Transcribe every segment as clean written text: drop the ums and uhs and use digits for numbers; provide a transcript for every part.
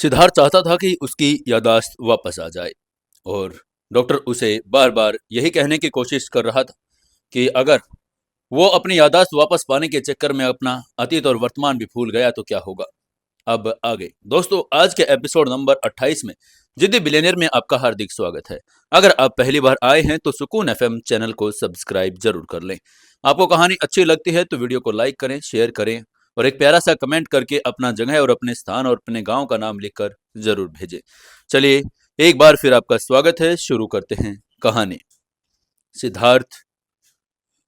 सिद्धार्थ चाहता था कि उसकी याददाश्त वापस आ जाए और डॉक्टर उसे बार बार यही कहने की कोशिश कर रहा था कि अगर वो अपनी याददाश्त वापस पाने के चक्कर में अपना अतीत और वर्तमान भी भूल गया तो क्या होगा। अब आगे दोस्तों, आज के एपिसोड नंबर 28 में जिद्दी बिलियनियर में आपका हार्दिक स्वागत है। अगर आप पहली बार आए हैं तो सुकून एफएम चैनल को सब्सक्राइब जरूर कर लें। आपको कहानी अच्छी लगती है तो वीडियो को लाइक करें, शेयर करें और एक प्यारा सा कमेंट करके अपना जगह और अपने स्थान और अपने गांव का नाम लिखकर जरूर भेजें। चलिए, एक बार फिर आपका स्वागत है। शुरू करते हैं कहानी। सिद्धार्थ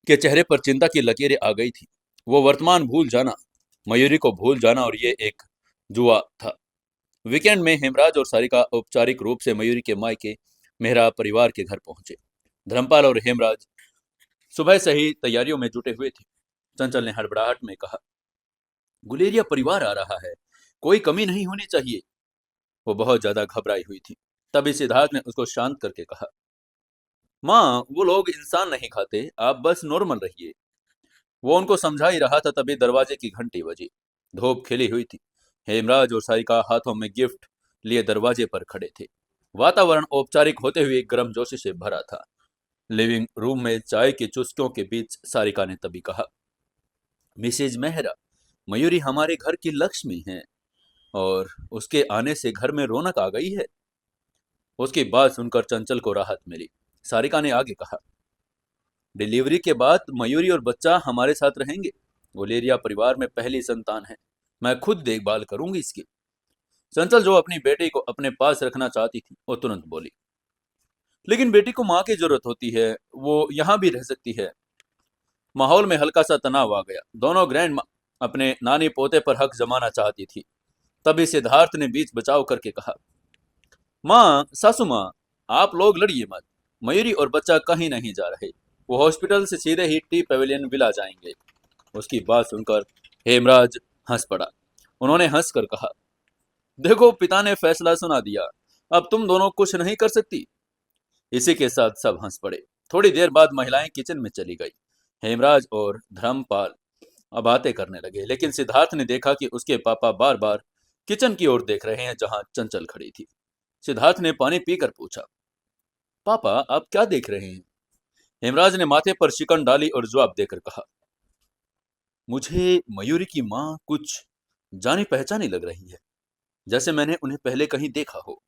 के चेहरे पर चिंता की लकीरें आ गई थी। वो वर्तमान भूल जाना, मयूरी को भूल जाना और ये एक जुआ था। वीकेंड में हेमराज और सारिका औपचारिक रूप से मयूरी के मायके मेहरा परिवार के घर पहुंचे। धर्मपाल और हेमराज सुबह से ही तैयारियों में जुटे हुए थे। चंचल ने हड़बड़ाहट में कहा, गुलेरिया परिवार आ रहा है, कोई कमी नहीं होनी चाहिए। वो बहुत ज्यादा घबराई हुई थी। तभी सिद्धार्थ ने उसको शांत करके कहा, माँ, वो लोग इंसान नहीं खाते, आप बस नॉर्मल रहिए। वो उनको समझा ही रहा था, तभी दरवाजे की घंटी बजी। धूप खिली हुई थी। हेमराज और सारिका हाथों में गिफ्ट लिए दरवाजे पर खड़े थे। वातावरण औपचारिक होते हुए गर्मजोशी से भरा था। लिविंग रूम में चाय की चुस्कियों के बीच सारिका ने तभी कहा, मिसेज मेहरा, मयूरी हमारे घर की लक्ष्मी है और उसके आने से घर में रौनक आ गई है। उसकी बात सुनकर चंचल को राहत मिली। सारिका ने आगे कहा, डिलीवरी के बाद मयूरी और बच्चा हमारे साथ रहेंगे। गुलेरिया परिवार में पहली संतान है, मैं खुद देखभाल करूंगी इसकी। चंचल, जो अपनी बेटी को अपने पास रखना चाहती थी, वो तुरंत बोली, लेकिन बेटी को माँ की जरूरत होती है, वो यहाँ भी रह सकती है। माहौल में हल्का सा तनाव आ गया। दोनों ग्रैंड माँ अपने नानी पोते पर हक जमाना चाहती थी। तभी सिद्धार्थ ने बीच बचाव करके कहा, माँ, सासू माँ, आप लोग लड़िए मत। मयूरी और बच्चा कहीं नहीं जा रहे, वो हॉस्पिटल से सीधे ही टी पेविलियन विला जाएंगे। उसकी बात सुनकर हेमराज हंस पड़ा। उन्होंने हंसकर कहा, देखो, पिता ने फैसला सुना दिया, अब तुम दोनों कुछ नहीं कर सकती। इसी के साथ सब हंस पड़े। थोड़ी देर बाद महिलाएं किचन में चली गई। हेमराज और धर्मपाल अब बातें करने लगे, लेकिन सिद्धार्थ ने देखा कि उसके पापा बार बार किचन की ओर देख रहे हैं जहां चंचल खड़ी थी। सिद्धार्थ ने पानी पीकर पूछा, पापा, आप क्या देख रहे हैं? हेमराज ने माथे पर शिकन डाली और जवाब देकर कहा, मुझे मयूरी की माँ कुछ जानी पहचानी लग रही है, जैसे मैंने उन्हें पहले कहीं देखा हो।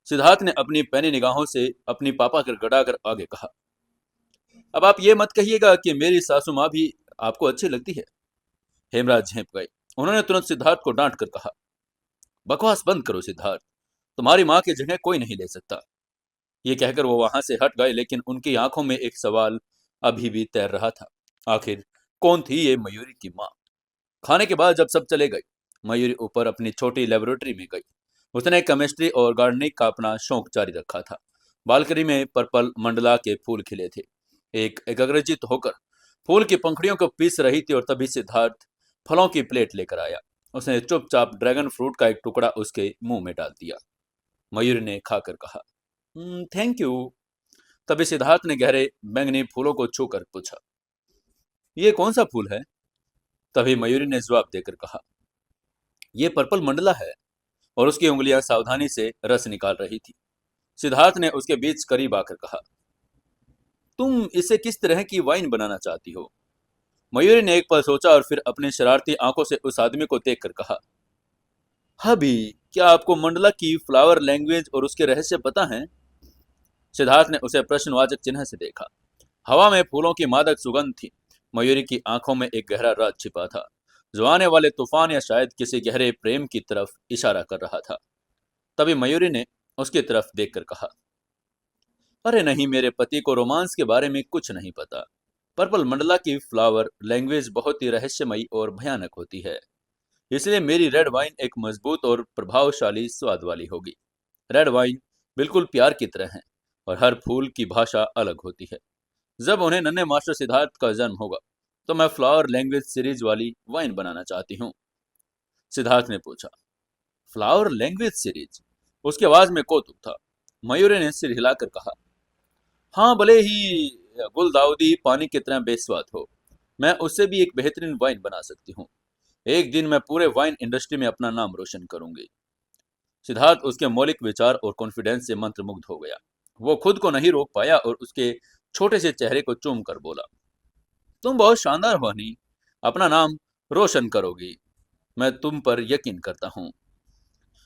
सिद्धार्थ ने अपनी पैनी निगाहों से अपनी पापा कर गड़ाकर आगे कहा, अब आप ये मत कहिएगा कि मेरी सासू माँ भी आपको अच्छी लगती है। हेमराज झेंप गए। उन्होंने तुरंत सिद्धार्थ को डांट कर कहा, बकवास बंद करो सिद्धार्थ, तुम्हारी माँ की जगह कोई नहीं ले सकता। ये कहकर वो वहां से हट गए, लेकिन उनकी आंखों में एक सवाल अभी भी तैर रहा था, आखिर कौन थी ये मयूरी की माँ? खाने के बाद जब सब चले गए, मयूरी ऊपर अपनी छोटी लेबोरेटरी में गई। उसने केमिस्ट्री और गार्डनिंग का अपना शौक जारी रखा था। बालकनी में पर्पल मंडला के फूल खिले थे। एक एकाग्रचित होकर फूल की पंखुड़ियों को पीस रही थी और तभी सिद्धार्थ फलों की प्लेट लेकर आया। उसने चुपचाप ड्रैगन फ्रूट का एक टुकड़ा उसके मुंह में डाल दिया। मयूरी ने खाकर कहा, थैंक यू। तभी सिद्धार्थ ने गहरे बैंगनी फूलों को छूकर पूछा, ये कौन सा फूल है? तभी मयूरी ने जवाब देकर कहा, ये पर्पल मंडला है। और उसकी उंगलियां सावधानी से रस निकाल रही थी। सिद्धार्थ ने उसके बीच करीब आकर कहा, तुम इसे किस तरह की वाइन बनाना चाहती हो? मयूरी ने एक पल सोचा और फिर अपनी शरारती आंखों से उस आदमी को देखकर कहा, हबी, क्या आपको मंडला की फ्लावर लैंग्वेज और उसके रहस्य पता है? सिद्धार्थ ने उसे प्रश्नवाचक चिन्ह से देखा। हवा में फूलों की मादक सुगंध थी। मयूरी की आंखों में एक गहरा राज छिपा था, जो आने वाले तूफान या शायद किसी गहरे प्रेम की तरफ इशारा कर रहा था। तभी मयूरी ने उसकी तरफ देखकर कहा, अरे नहीं, मेरे पति को रोमांस के बारे में कुछ नहीं पता। पर्पल मंडला की फ्लावर लैंग्वेज बहुत ही रहस्यमयी और भयानक होती है, इसलिए मेरी रेड वाइन एक मजबूत और प्रभावशाली स्वाद वाली होगी। रेड वाइन बिल्कुल प्यार की तरह है और हर फूल की भाषा अलग होती है। जब उन्हें नन्हे मास्टर सिद्धार्थ का जन्म होगा तो मैं फ्लावर लैंग्वेज सीरीज वाली वाइन बनाना चाहती हूँ। सिद्धार्थ ने पूछा, फ्लावर लैंग्वेज सीरीज? उसकी आवाज में कौतुक था। मयूरी ने सिर हिलाकर कहा, हाँ, भले ही गुलदाउदी पानी की तरह बेस्वाद हो, मैं उससे भी एक बेहतरीन वाइन बना सकती हूँ। एक दिन मैं पूरे वाइन इंडस्ट्री में अपना नाम रोशन करूंगी। सिद्धार्थ उसके मौलिक विचार और कॉन्फिडेंस से मंत्रमुग्ध हो गया। वो खुद को नहीं रोक पाया और उसके छोटे से चेहरे को चूम कर बोला, तुम बहुत शानदार बनी, अपना नाम रोशन करोगी, मैं तुम पर यकीन करता हूँ।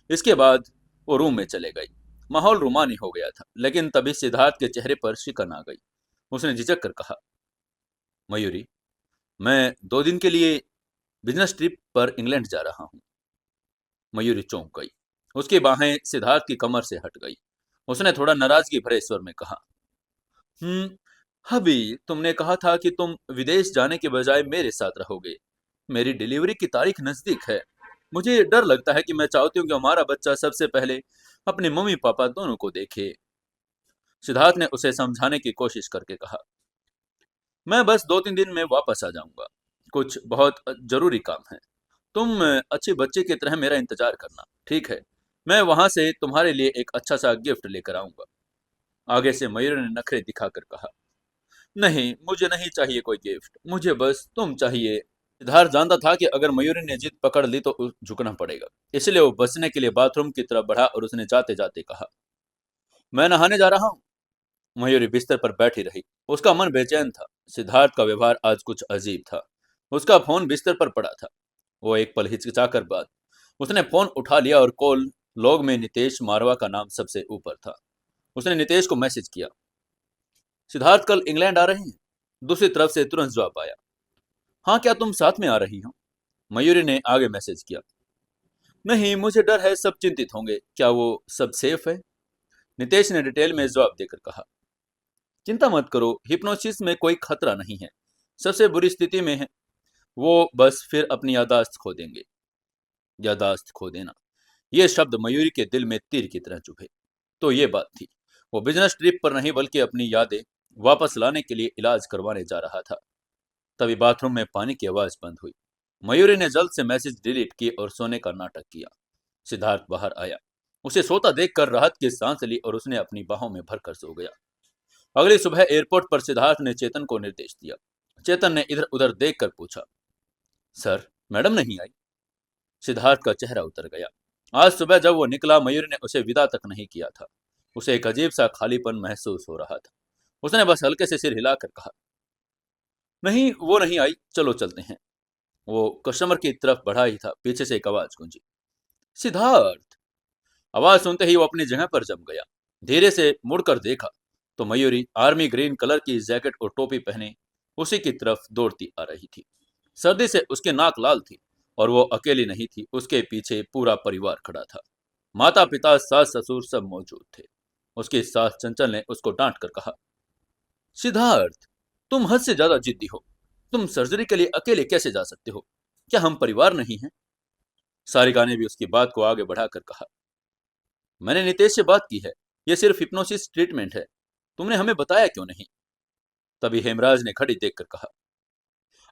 इसके बाद वो रूम में चले गई। माहौल रूमानी हो गया था, लेकिन तभी सिद्धार्थ के चेहरे पर शिकन आ गई। उसने झिझक कर कहा, मयूरी, मैं 2 दिन के लिए बिजनेस ट्रिप पर इंग्लैंड जा रहा हूँ। मयूरी चौंक गई। उसकी बाहें सिद्धार्थ की कमर से हट गई। उसने थोड़ा नाराजगी भरे स्वर में कहा, अभी तुमने कहा था कि तुम विदेश जाने के बजाय मेरे साथ रहोगे। मेरी डिलीवरी की तारीख नजदीक है। मुझे डर लगता है कि मैं चाहती हूँ कि हमारा बच्चा सबसे पहले अपने मम्मी पापा दोनों को देखे। सिद्धार्थ ने उसे समझाने की कोशिश करके कहा, मैं बस 2-3 दिन में वापस आ जाऊंगा। कुछ बहुत जरूरी काम है। तुम अच्छे बच्चे की तरह मेरा इंतजार करना, ठीक है? मैं वहां से तुम्हारे लिए एक अच्छा सा गिफ्ट लेकर आऊंगा। आगे से मयूर ने नखरे दिखाकर कहा, नहीं, मुझे नहीं चाहिए कोई गिफ्ट, मुझे बस तुम चाहिए। सिद्धार्थ जानता था कि अगर मयूरी ने जिद पकड़ ली तो झुकना पड़ेगा, इसलिए वो बचने के लिए बाथरूम की तरफ बढ़ा और उसने जाते जाते कहा, मैं नहाने जा रहा हूँ। मयूरी बिस्तर पर बैठी रही। उसका मन बेचैन था। सिद्धार्थ का व्यवहार आज कुछ अजीब था। उसका फोन बिस्तर पर पड़ा था। वो एक पल हिचकिचाकर बाद उसने फोन उठा लिया और कॉल लॉग में नितेश मारवा का नाम सबसे ऊपर था। उसने नितेश को मैसेज किया, सिद्धार्थ कल इंग्लैंड आ रहे हैं। दूसरी तरफ से तुरंत जवाब आया, हाँ, क्या तुम साथ में आ रही हो? मयूरी ने आगे मैसेज किया, नहीं, मुझे डर है सब चिंतित होंगे, क्या वो सब सेफ है? नितेश ने डिटेल में जवाब देकर कहा, चिंता मत करो, हिप्नोसिस में कोई खतरा नहीं है। सबसे बुरी स्थिति में है वो बस फिर अपनी यादाश्त खो देंगे। यादाश्त खो देना, यह शब्द मयूरी के दिल में तीर की तरह चुभे। तो ये बात थी, वो बिजनेस ट्रिप पर नहीं बल्कि अपनी यादें वापस लाने के लिए इलाज करवाने जा रहा था। तभी बाथरूम में पानी की आवाज बंद हुई। मयूरी ने जल्द से मैसेज डिलीट किए और सोने का नाटक किया। सिद्धार्थ बाहर आया। उसे सोता देखकर राहत की सांस ली और उसने अपनी बाहों में भरकर सो गया। अगली सुबह एयरपोर्ट पर सिद्धार्थ ने चेतन को निर्देश दिया। चेतन ने इधर उधर देखकर पूछा, सर, मैडम नहीं आई? सिद्धार्थ का चेहरा उतर गया। आज सुबह जब वो निकला, मयूरी ने उसे विदा तक नहीं किया था। उसे एक अजीब सा खालीपन महसूस हो रहा था। उसने बस हल्के से सिर हिलाकर कहा, नहीं, वो नहीं आई, चलो चलते हैं। वो कस्टमर की तरफ बढ़ा ही था, पीछे से एक आवाज गूंजी, सिद्धार्थ। आवाज सुनते ही वो अपनी जगह पर जम गया। धीरे से मुड़कर देखा तो मयूरी आर्मी ग्रीन कलर की जैकेट और टोपी पहने उसी की तरफ दौड़ती आ रही थी। सर्दी से उसकी नाक लाल थी और वो अकेली नहीं थी, उसके पीछे पूरा परिवार खड़ा था। माता पिता सास ससुर सब मौजूद थे। उसकी सास चंचल ने उसको डांट कर कहा, सिद्धार्थ, तुम हद से ज्यादा जिद्दी हो। तुम सर्जरी के लिए अकेले कैसे जा सकते हो? क्या हम परिवार नहीं हैं? सारिका ने भी उसकी बात को आगे बढ़ाकर कहा, मैंने नितेश से बात की है, यह सिर्फ हिप्नोसिस ट्रीटमेंट है। तुमने हमें बताया क्यों नहीं? तभी हेमराज ने खड़ी देखकर कहा,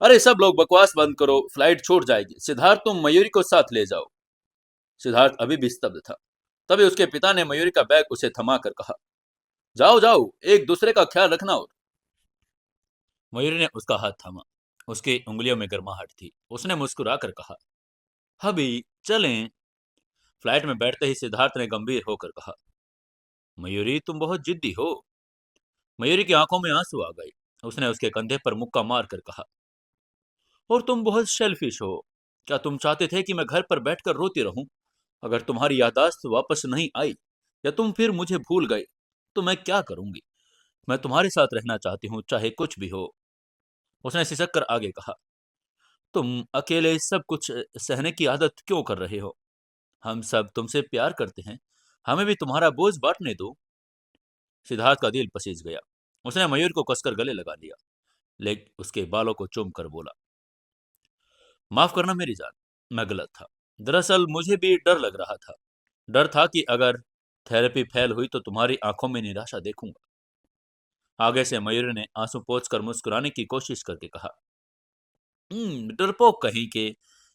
अरे सब लोग बकवास बंद करो, फ्लाइट छूट जाएगी। सिद्धार्थ, तुम मयूरी को साथ ले जाओ। सिद्धार्थ अभी भी स्तब्ध था। तभी उसके पिता ने मयूरी का बैग उसे थमा कर कहा, जाओ जाओ, एक दूसरे का ख्याल रखना। और मयूरी ने उसका हाथ थामा। उसकी उंगलियों में गर्माहट थी। उसने मुस्कुराकर कहा, अभी चलें। फ्लाइट में बैठते ही सिद्धार्थ ने गंभीर होकर कहा, मयूरी, तुम बहुत जिद्दी हो। मयूरी की आंखों में आंसू आ गए। उसने उसके कंधे पर मुक्का मार कर कहा, और तुम बहुत शेल्फिश हो। क्या तुम चाहते थे कि मैं घर पर बैठकर रोती रहूं? अगर तुम्हारी यादाश्त वापस नहीं आई या तुम फिर मुझे भूल गए तो मैं क्या करूंगी? मैं तुम्हारे साथ रहना चाहती हूँ, चाहे कुछ भी हो। उसने सिसक कर आगे कहा, तुम अकेले सब कुछ सहने की आदत क्यों कर रहे हो? हम सब तुमसे प्यार करते हैं, हमें भी तुम्हारा बोझ बांटने दो। सिद्धार्थ का दिल पसीज गया। उसने मयूर को कसकर गले लगा लिया, लेकिन उसके बालों को चूम कर बोला, माफ करना मेरी जान, मैं गलत था। दरअसल मुझे भी डर लग रहा था। डर था कि अगर थेरेपी फेल हुई तो तुम्हारी आंखों में निराशा देखूंगा। आगे से मयूर ने आंसू पोंछ कर मुस्कुराने की कोशिश करके कहा, डरपोक कहीं के,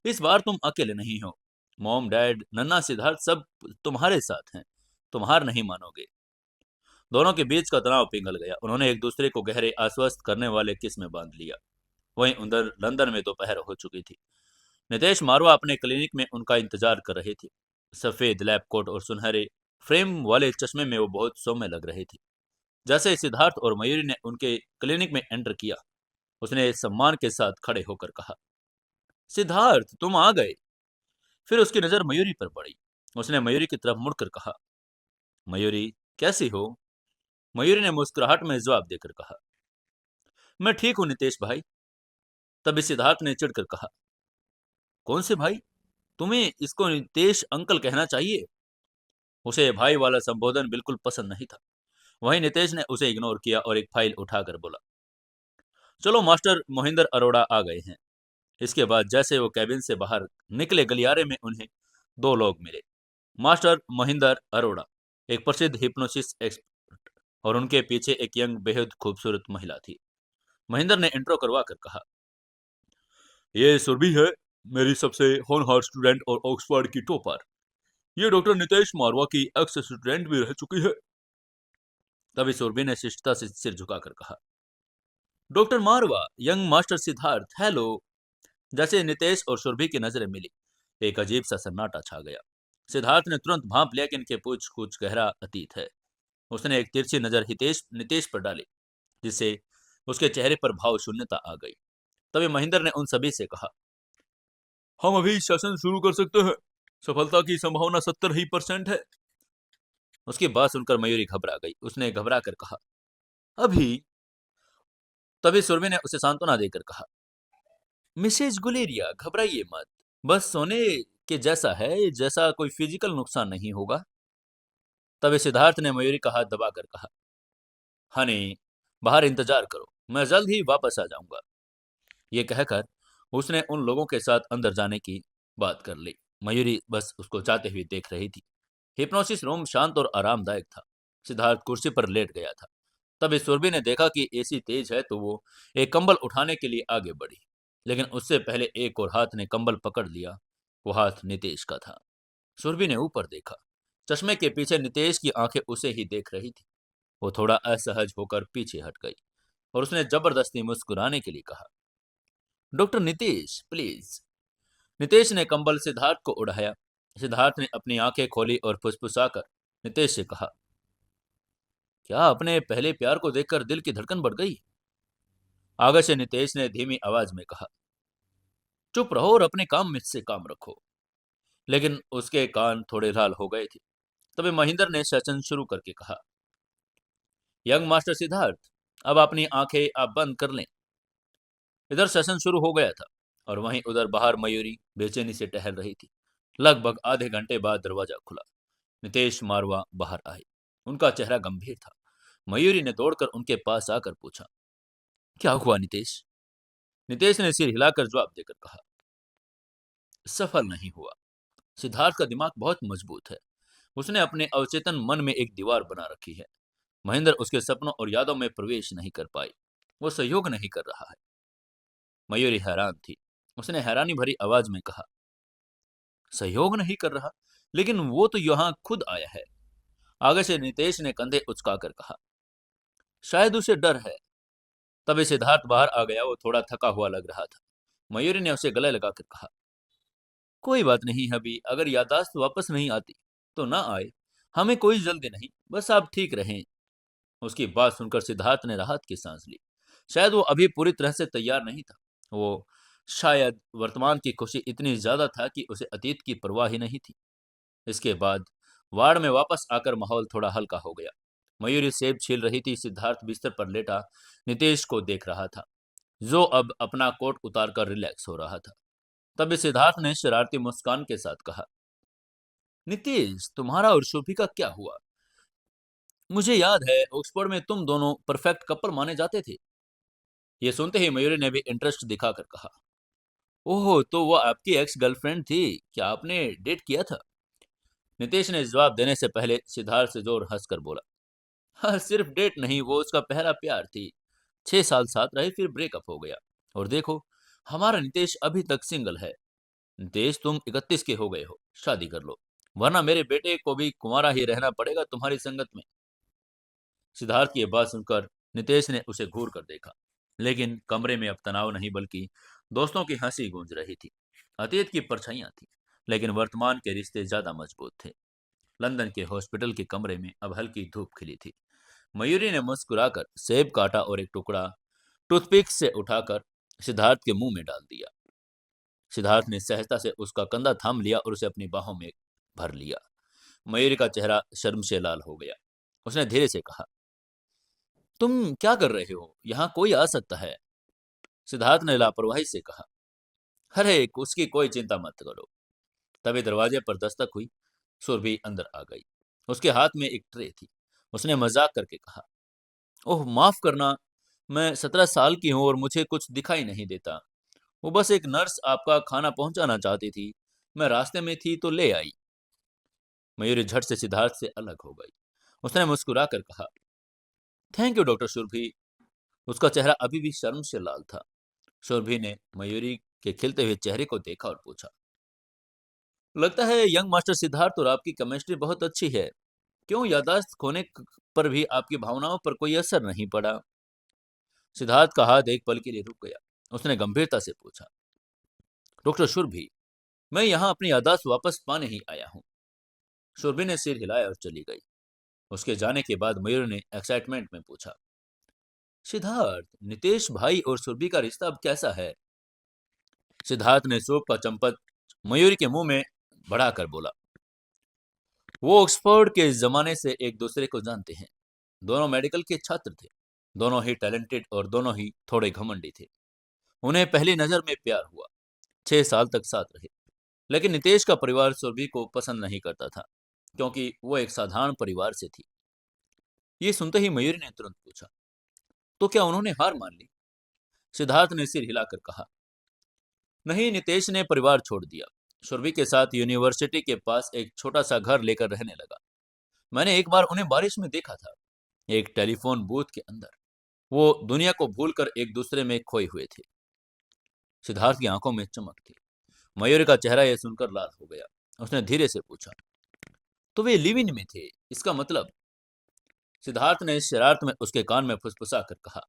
इस बार तुम अकेले नहीं हो। मॉम, डैड, नन्ना, सिद्धार्थ सब तुम्हारे साथ हैं। तुम हार नहीं मानोगे। दोनों के बीच का तनाव पिघल गया। उन्होंने एक दूसरे को गहरे आश्वस्त करने वाले किस में बांध लिया। वहीं उधर लंदन में दोपहर हो चुकी थी। नितेश मारवा अपने क्लिनिक में उनका इंतजार कर रहे थे। सफेद लैब कोट और सुनहरे फ्रेम वाले चश्मे में वो बहुत सौम्य लग रहे थे। जैसे ही सिद्धार्थ और मयूरी ने उनके क्लिनिक में एंटर किया, उसने सम्मान के साथ खड़े होकर कहा, सिद्धार्थ तुम आ गए। फिर उसकी नजर मयूरी पर पड़ी। उसने मयूरी की तरफ मुड़कर कहा, मयूरी कैसी हो? मयूरी ने मुस्कुराहट में जवाब देकर कहा, मैं ठीक हूं नितेश भाई। तभी सिद्धार्थ ने चिढ़कर कहा, कौन से भाई? तुम्हें इसको नितेश अंकल कहना चाहिए। उसे भाई वाला संबोधन बिल्कुल पसंद नहीं था। वहीं नितेश ने उसे इग्नोर किया और एक फाइल उठाकर बोला, चलो मास्टर मोहिंदर अरोड़ा आ गए हैं। इसके बाद जैसे वो कैबिन से बाहर निकले, गलियारे में उन्हें दो लोग मिले। मास्टर मोहिंदर अरोड़ा, एक प्रसिद्ध हिप्नोसिस एक्सपर्ट, और उनके पीछे एक यंग बेहद खूबसूरत महिला थी। महेंद्र ने इंट्रो करवा कर कहा, ये सुरभि है, मेरी सबसे होनहार स्टूडेंट और ऑक्सफोर्ड की टॉपर। ये डॉक्टर नितेश मारवा की एक्स स्टूडेंट भी रह चुकी है। तभी सुरभि ने शिष्टता से सिर झुकाकर कहा, डॉक्टर मारवा, यंग मास्टर सिद्धार्थ, हेलो। जैसे नितेश और सुरभि की नजरें मिली, एक अजीब सा सन्नाटा छा गया। सिद्धार्थ ने तुरंत भांप लिया कि इनके पूछ कुछ गहरा अतीत है। उसने एक तिरछी नजर हितेश नितेश पर डाली, जिससे उसके चेहरे पर भाव शून्यता आ गई। तभी महेंद्र ने उन सभी से कहा, हम अभी सेशन शुरू कर सकते हैं। सफलता की संभावना 70% है। उसकी बात सुनकर मयूरी घबरा गई। उसने घबरा कर कहा, अभी? तभी सुरभि ने उसे सांत्वना देकर कहा, मिसेज गुलेरिया घबराइए मत, बस सोने के जैसा है, जैसा कोई फिजिकल नुकसान नहीं होगा। तभी सिद्धार्थ ने मयूरी का हाथ दबाकर कहा, हनी बाहर इंतजार करो, मैं जल्द ही वापस आ जाऊंगा। ये कहकर उसने उन लोगों के साथ अंदर जाने की बात कर ली। मयूरी बस उसको जाते हुए देख रही थी। हिप्नोसिस रूम शांत और आरामदायक था। सिद्धार्थ कुर्सी पर लेट गया था। तभी सुरभि ने देखा कि एसी तेज है तो वो एक कंबल उठाने के लिए आगे बढ़ी, लेकिन उससे पहले एक और हाथ ने कंबल पकड़ लिया। वो हाथ नितेश का था। सुरभि ने ऊपर देखा। चश्मे के पीछे नितेश की आंखें उसे ही देख रही थी। वो थोड़ा असहज होकर पीछे हट गई और उसने जबरदस्ती मुस्कुराने के लिए कहा, डॉक्टर नितेश प्लीज। नितेश ने कंबल सिद्धार्थ को उड़ाया। सिद्धार्थ ने अपनी आंखें खोली और फुसफुसाकर नितेश से कहा, क्या अपने पहले प्यार को देखकर दिल की धड़कन बढ़ गई? आगे से नितेश ने धीमी आवाज में कहा, चुप रहो और अपने काम में से काम रखो। लेकिन उसके कान थोड़े लाल हो गए थे। तभी महेंद्र ने सेशन शुरू करके कहा, यंग मास्टर सिद्धार्थ, अब अपनी आंखें आप बंद कर लें। इधर सेशन शुरू हो गया था और वहीं उधर बाहर मयूरी बेचैनी से टहल रही थी। लगभग आधे घंटे बाद दरवाजा खुला। नितेश मारवा बाहर आए। उनका चेहरा गंभीर था। मयूरी ने दौड़कर उनके पास आकर पूछा, क्या हुआ नितेश? नितेश ने सिर हिलाकर जवाब देकर कहा, सफल नहीं हुआ। सिद्धार्थ का दिमाग बहुत मजबूत है। उसने अपने अवचेतन मन में एक दीवार बना रखी है। महेंद्र उसके सपनों और यादों में प्रवेश नहीं कर पाई। वो सहयोग नहीं कर रहा है। मयूरी हैरान थी। उसने हैरानी भरी आवाज में कहा, सहयोग नहीं कर रहा? लेकिन वो तो यहाँ खुद आया है। आगे से नितेश ने कंधे उचकाकर कहा, शायद उसे डर है। तभी सिद्धार्थ बाहर आ गया। वो थोड़ा थका हुआ लग रहा था। मयूरी ने उसे गले लगाकर कहा, कोई बात नहीं हबी, अगर याददाश्त वापस नहीं आती तो ना आए। हमें कोई जल्दी नहीं, बस आप ठीक रहें। उसकी बात सुनकर सिद्धार्थ ने राहत की सांस ली। शायद वो अभी पूरी तरह से तैयार नहीं था। वो शायद वर्तमान की खुशी इतनी ज्यादा था कि उसे अतीत की परवाह ही नहीं थी। इसके बाद वार्ड में वापस आकर माहौल थोड़ा हल्का हो गया। मयूरी सेब छील रही थी। सिद्धार्थ बिस्तर पर लेटा नितेश को देख रहा था, जो अब अपना कोट उतारकर रिलैक्स हो रहा था। तभी सिद्धार्थ ने शरारती मुस्कान के साथ कहा, नितेश तुम्हारा और शोभी का क्या हुआ? मुझे याद है ऑक्सफोर्ड में तुम दोनों परफेक्ट कपल माने जाते थे। ये सुनते ही मयूरी ने भी इंटरेस्ट दिखाकर कहा, ओह तो वो आपकी एक्स गर्लफ्रेंड थी, क्या आपने डेट किया था? नितेश ने जवाब देने से पहले सिद्धार्थ से जोर हंसकर बोला, हाँ सिर्फ डेट नहीं, वो उसका पहला प्यार थी। 6 साल साथ रहे, फिर ब्रेकअप हो गया। और देखो, हमारा नितेश अभी तक सिंगल है। नितेश तुम 31 के हो गए हो, शादी कर लो, वरना मेरे बेटे को भी कुंवारा ही रहना पड़ेगा तुम्हारी संगत में। सिद्धार्थ की बात सुनकर नितेश ने उसे घूर कर देखा, लेकिन कमरे में अब तनाव नहीं बल्कि दोस्तों की हंसी गूंज रही थी। अतीत की परछाइयां थी। लेकिन वर्तमान के रिश्ते ज्यादा मजबूत थे। लंदन के हॉस्पिटल के कमरे में अब हल्की धूप खिली थी। मयूरी ने मुस्कुराकर सेब काटा और एक टुकड़ा टूथपिक से उठाकर सिद्धार्थ के मुंह में डाल दिया। सिद्धार्थ ने सहजता से उसका कंधा थाम लिया और उसे अपनी बाहों में भर लिया। मयूरी का चेहरा शर्म से लाल हो गया। उसने धीरे से कहा, तुम क्या कर रहे हो? यहाँ कोई आ सकता है। सिद्धार्थ ने लापरवाही से कहा, अरे उसकी कोई चिंता मत करो। तभी दरवाजे पर दस्तक हुई। सुरभि अंदर आ गई। उसके हाथ में एक ट्रे थी। उसने मजाक करके कहा, ओह माफ करना, मैं 17 साल की हूँ और मुझे कुछ दिखाई नहीं देता। वो बस एक नर्स आपका खाना पहुंचाना चाहती थी। मैं रास्ते में थी तो ले आई। मयूरी झट से सिद्धार्थ से अलग हो गई। उसने मुस्कुरा कर कहा, थैंक यू डॉक्टर सुरभि। उसका चेहरा अभी भी शर्म से लाल था। सुरभि ने मयूरी के खिलते हुए चेहरे को देखा और पूछा, लगता है यंग मास्टर सिद्धार्थ और आपकी केमिस्ट्री बहुत अच्छी है। क्यों याददाश्त पर भी आपकी भावनाओं पर कोई असर नहीं पड़ा? सिद्धार्थ का हाथ एक पल के लिए रुक गया। उसने गंभीरता से पूछा, डॉक्टर सुरभि, मैं यहाँ अपनी याददाश्त वापस पाने ही आया हूँ। सुरभि ने सिर हिलाया और चली गई। उसके जाने के बाद मयूर ने एक्साइटमेंट में पूछा, सिद्धार्थ, नितेश भाई और सुरभि का रिश्ता अब कैसा है? सिद्धार्थ ने सूप का चम्मच मयूरी के मुंह में बढ़ाकर बोला, वो ऑक्सफोर्ड के जमाने से एक दूसरे को जानते हैं। दोनों मेडिकल के छात्र थे। दोनों ही टैलेंटेड और दोनों ही थोड़े घमंडी थे। उन्हें पहली नजर में प्यार हुआ। 6 साल तक साथ रहे। लेकिन नितेश का परिवार सुरभि को पसंद नहीं करता था, क्योंकि वो एक साधारण परिवार से थी। ये सुनते ही मयूरी ने तुरंत पूछा, तो क्या उन्होंने हार मान ली? सिद्धार्थ ने सिर हिलाकर कहा, नहीं, नितेश ने परिवार छोड़ दिया। सुरभि के साथ यूनिवर्सिटी के पास एक छोटा सा घर लेकर रहने लगा। मैंने एक बार उन्हें बारिश में देखा था, एक टेलीफोन बूथ के अंदर। वो दुनिया को भूलकर एक दूसरे में खोए हुए थे। सिद्धार्थ की आंखों में चमक थी। मयूरी का चेहरा यह सुनकर लाल हो गया। उसने धीरे से पूछा, तो वे लिव इन में थे, इसका मतलब? सिद्धार्थ ने शरारत में उसके कान में फुसफुसा कर कहा,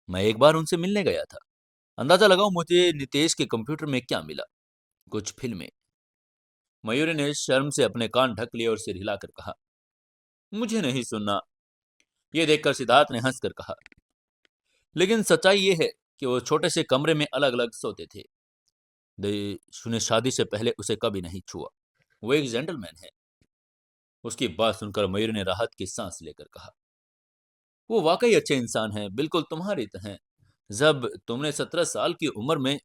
मैं एक बार उनसे मिलने गया था। अंदाजा लगाओ मुझे नितेश के कंप्यूटर में क्या मिला? कुछ फिल्में। मयूरी ने शर्म से अपने कान ढक लिए और सिर हिलाकर कहा, मुझे नहीं सुनना। यह देखकर सिद्धार्थ ने हंसकर कहा, लेकिन सच्चाई यह है कि वो छोटे से कमरे में अलग अलग सोते थे। उसने शादी से पहले उसे कभी नहीं छुआ। वो एक जेंटलमैन है। उसकी बात सुनकर मयूरी ने राहत की सांस लेकर कहा, वो वाकई अच्छे इंसान हैं, बिल्कुल तुम्हारी तरह। जब तुमने 17 साल की उम्र में।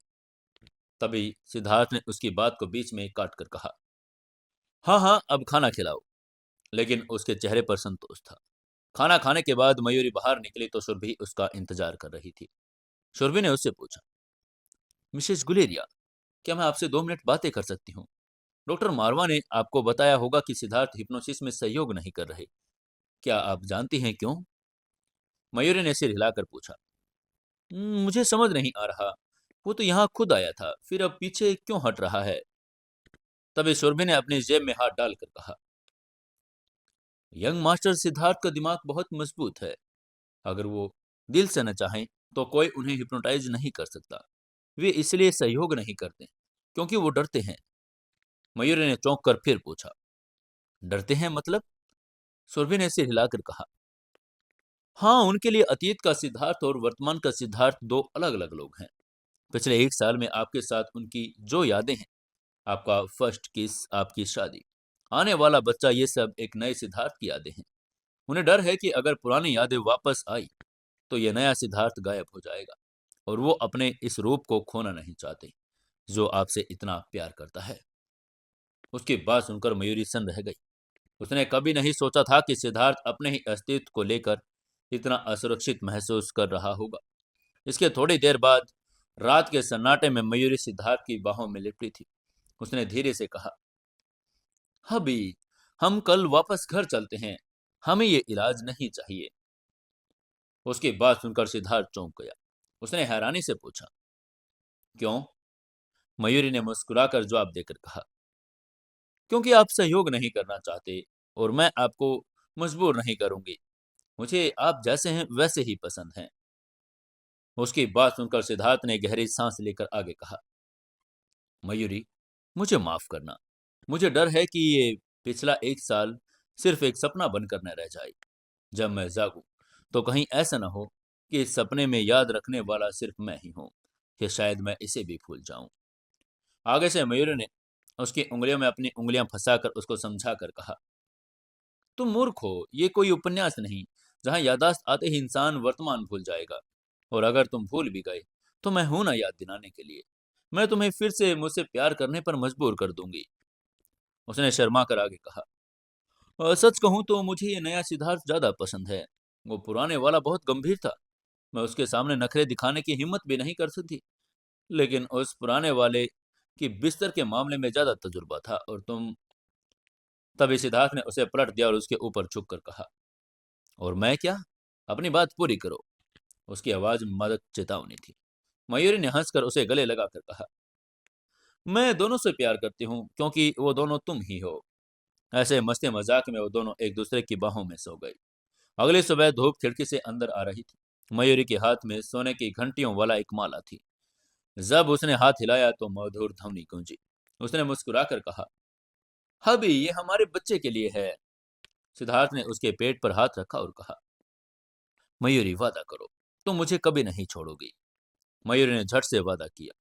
तभी सिद्धार्थ ने उसकी बात को बीच में काट कर कहा, हाँ हाँ, अब खाना खिलाओ। लेकिन उसके चेहरे पर संतोष था। खाना खाने के बाद मयूरी बाहर निकली तो सुरभि उसका इंतजार कर रही थी। सुरभि ने उससे पूछा, मिसेस गुलेरिया, क्या मैं आपसे 2 मिनट बातें कर सकती हूँ? डॉक्टर मारवा ने आपको बताया होगा कि सिद्धार्थ हिप्नोसिस में सहयोग नहीं कर रहे। क्या आप जानती हैं क्यों? मयूरी ने सिर हिलाकर पूछा, मुझे समझ नहीं आ रहा। वो तो यहाँ खुद आया था, फिर अब पीछे क्यों हट रहा है? तभी सुरभि ने अपनी जेब में हाथ डालकर कहा, यंग मास्टर सिद्धार्थ का दिमाग बहुत मजबूत है। अगर वो दिल से न चाहें तो कोई उन्हें हिप्नोटाइज नहीं कर सकता। वे इसलिए सहयोग नहीं करते क्योंकि वो डरते हैं। मयूरी ने चौंक कर फिर पूछा, डरते हैं मतलब? सुरभि ने सिर हिलाकर कहा, हाँ, उनके लिए अतीत का सिद्धार्थ और वर्तमान का सिद्धार्थ दो अलग अलग लोग हैं। पिछले 1 साल में आपके साथ उनकी जो यादें हैं, आपका फर्स्ट किस, आपकी शादी, आने वाला बच्चा, ये सब एक नए सिद्धार्थ की यादें हैं। उन्हें डर है कि अगर पुरानी यादें वापस आई तो ये नया सिद्धार्थ गायब हो जाएगा और वो अपने इस रूप को खोना नहीं चाहते जो आपसे इतना प्यार करता है। उसकी बात सुनकर मयूरी सन रह गई। उसने कभी नहीं सोचा था कि सिद्धार्थ अपने ही अस्तित्व को लेकर इतना असुरक्षित महसूस कर रहा होगा। इसके थोड़ी देर बाद रात के सन्नाटे में मयूरी सिद्धार्थ की बाहों में लिपटी थी। उसने धीरे से कहा, हबी, हम कल वापस घर चलते हैं। हमें ये इलाज नहीं चाहिए। उसकी बात सुनकर सिद्धार्थ चौंक गया। उसने हैरानी से पूछा, क्यों? मयूरी ने मुस्कुराकर जवाब देकर कहा, क्योंकि आप सहयोग नहीं करना चाहते और मैं आपको मजबूर नहीं करूंगी। मुझे आप जैसे हैं वैसे ही पसंद हैं। उसकी बात सुनकर सिद्धार्थ ने गहरी सांस लेकर आगे कहा, मयूरी, मुझे माफ करना। मुझे डर है कि ये पिछला 1 साल सिर्फ एक सपना बनकर न रह जाए। जब मैं जागूं तो कहीं ऐसा न हो कि इस सपने में याद रखने वाला सिर्फ मैं ही हूं, कि शायद मैं इसे भी भूल जाऊं। आगे से मयूर ने उसकी उंगलियों में अपनी उंगलियां फंसाकर उसको समझा कर कहा, तुम मूर्ख हो, ये कोई उपन्यास नहीं जहां यादाश्त आते ही इंसान वर्तमान भूल जाएगा। और अगर तुम भूल भी गए तो मैं हूं ना याद दिलाने के लिए। मैं तुम्हें फिर से मुझसे प्यार करने पर मजबूर कर दूंगी। उसने शर्मा कर आगे कहा, सच कहूं तो मुझे ये नया सिद्धार्थ ज्यादा पसंद है। वो पुराने वाला बहुत गंभीर था। मैं उसके सामने नखरे दिखाने की हिम्मत भी नहीं कर सकती। लेकिन उस पुराने वाले की बिस्तर के मामले में ज्यादा तजुर्बा था। और तुम। तभी सिद्धार्थ ने उसे पलट दिया और उसके ऊपर झुक कर कहा, और मैं क्या? अपनी बात पूरी करो। उसकी आवाज में मदद चेतावनी थी। मयूरी ने हंसकर उसे गले लगाकर कहा, मैं दोनों से प्यार करती हूँ क्योंकि वो दोनों तुम ही हो। ऐसे मस्ती मजाक में वो दोनों एक दूसरे की बाहों में सो गए। अगली सुबह धूप खिड़की से अंदर आ रही थी। मयूरी के हाथ में सोने की घंटियों वाला एक माला थी। जब उसने हाथ हिलाया तो मधुर ध्वनि गूंजी। उसने मुस्कुराकर कहा, हबी, ये हमारे बच्चे के लिए है। सिद्धार्थ ने उसके पेट पर हाथ रखा और कहा, मयूरी, वादा करो, तुम मुझे कभी नहीं छोड़ोगी। मयूरी ने झट से वादा किया।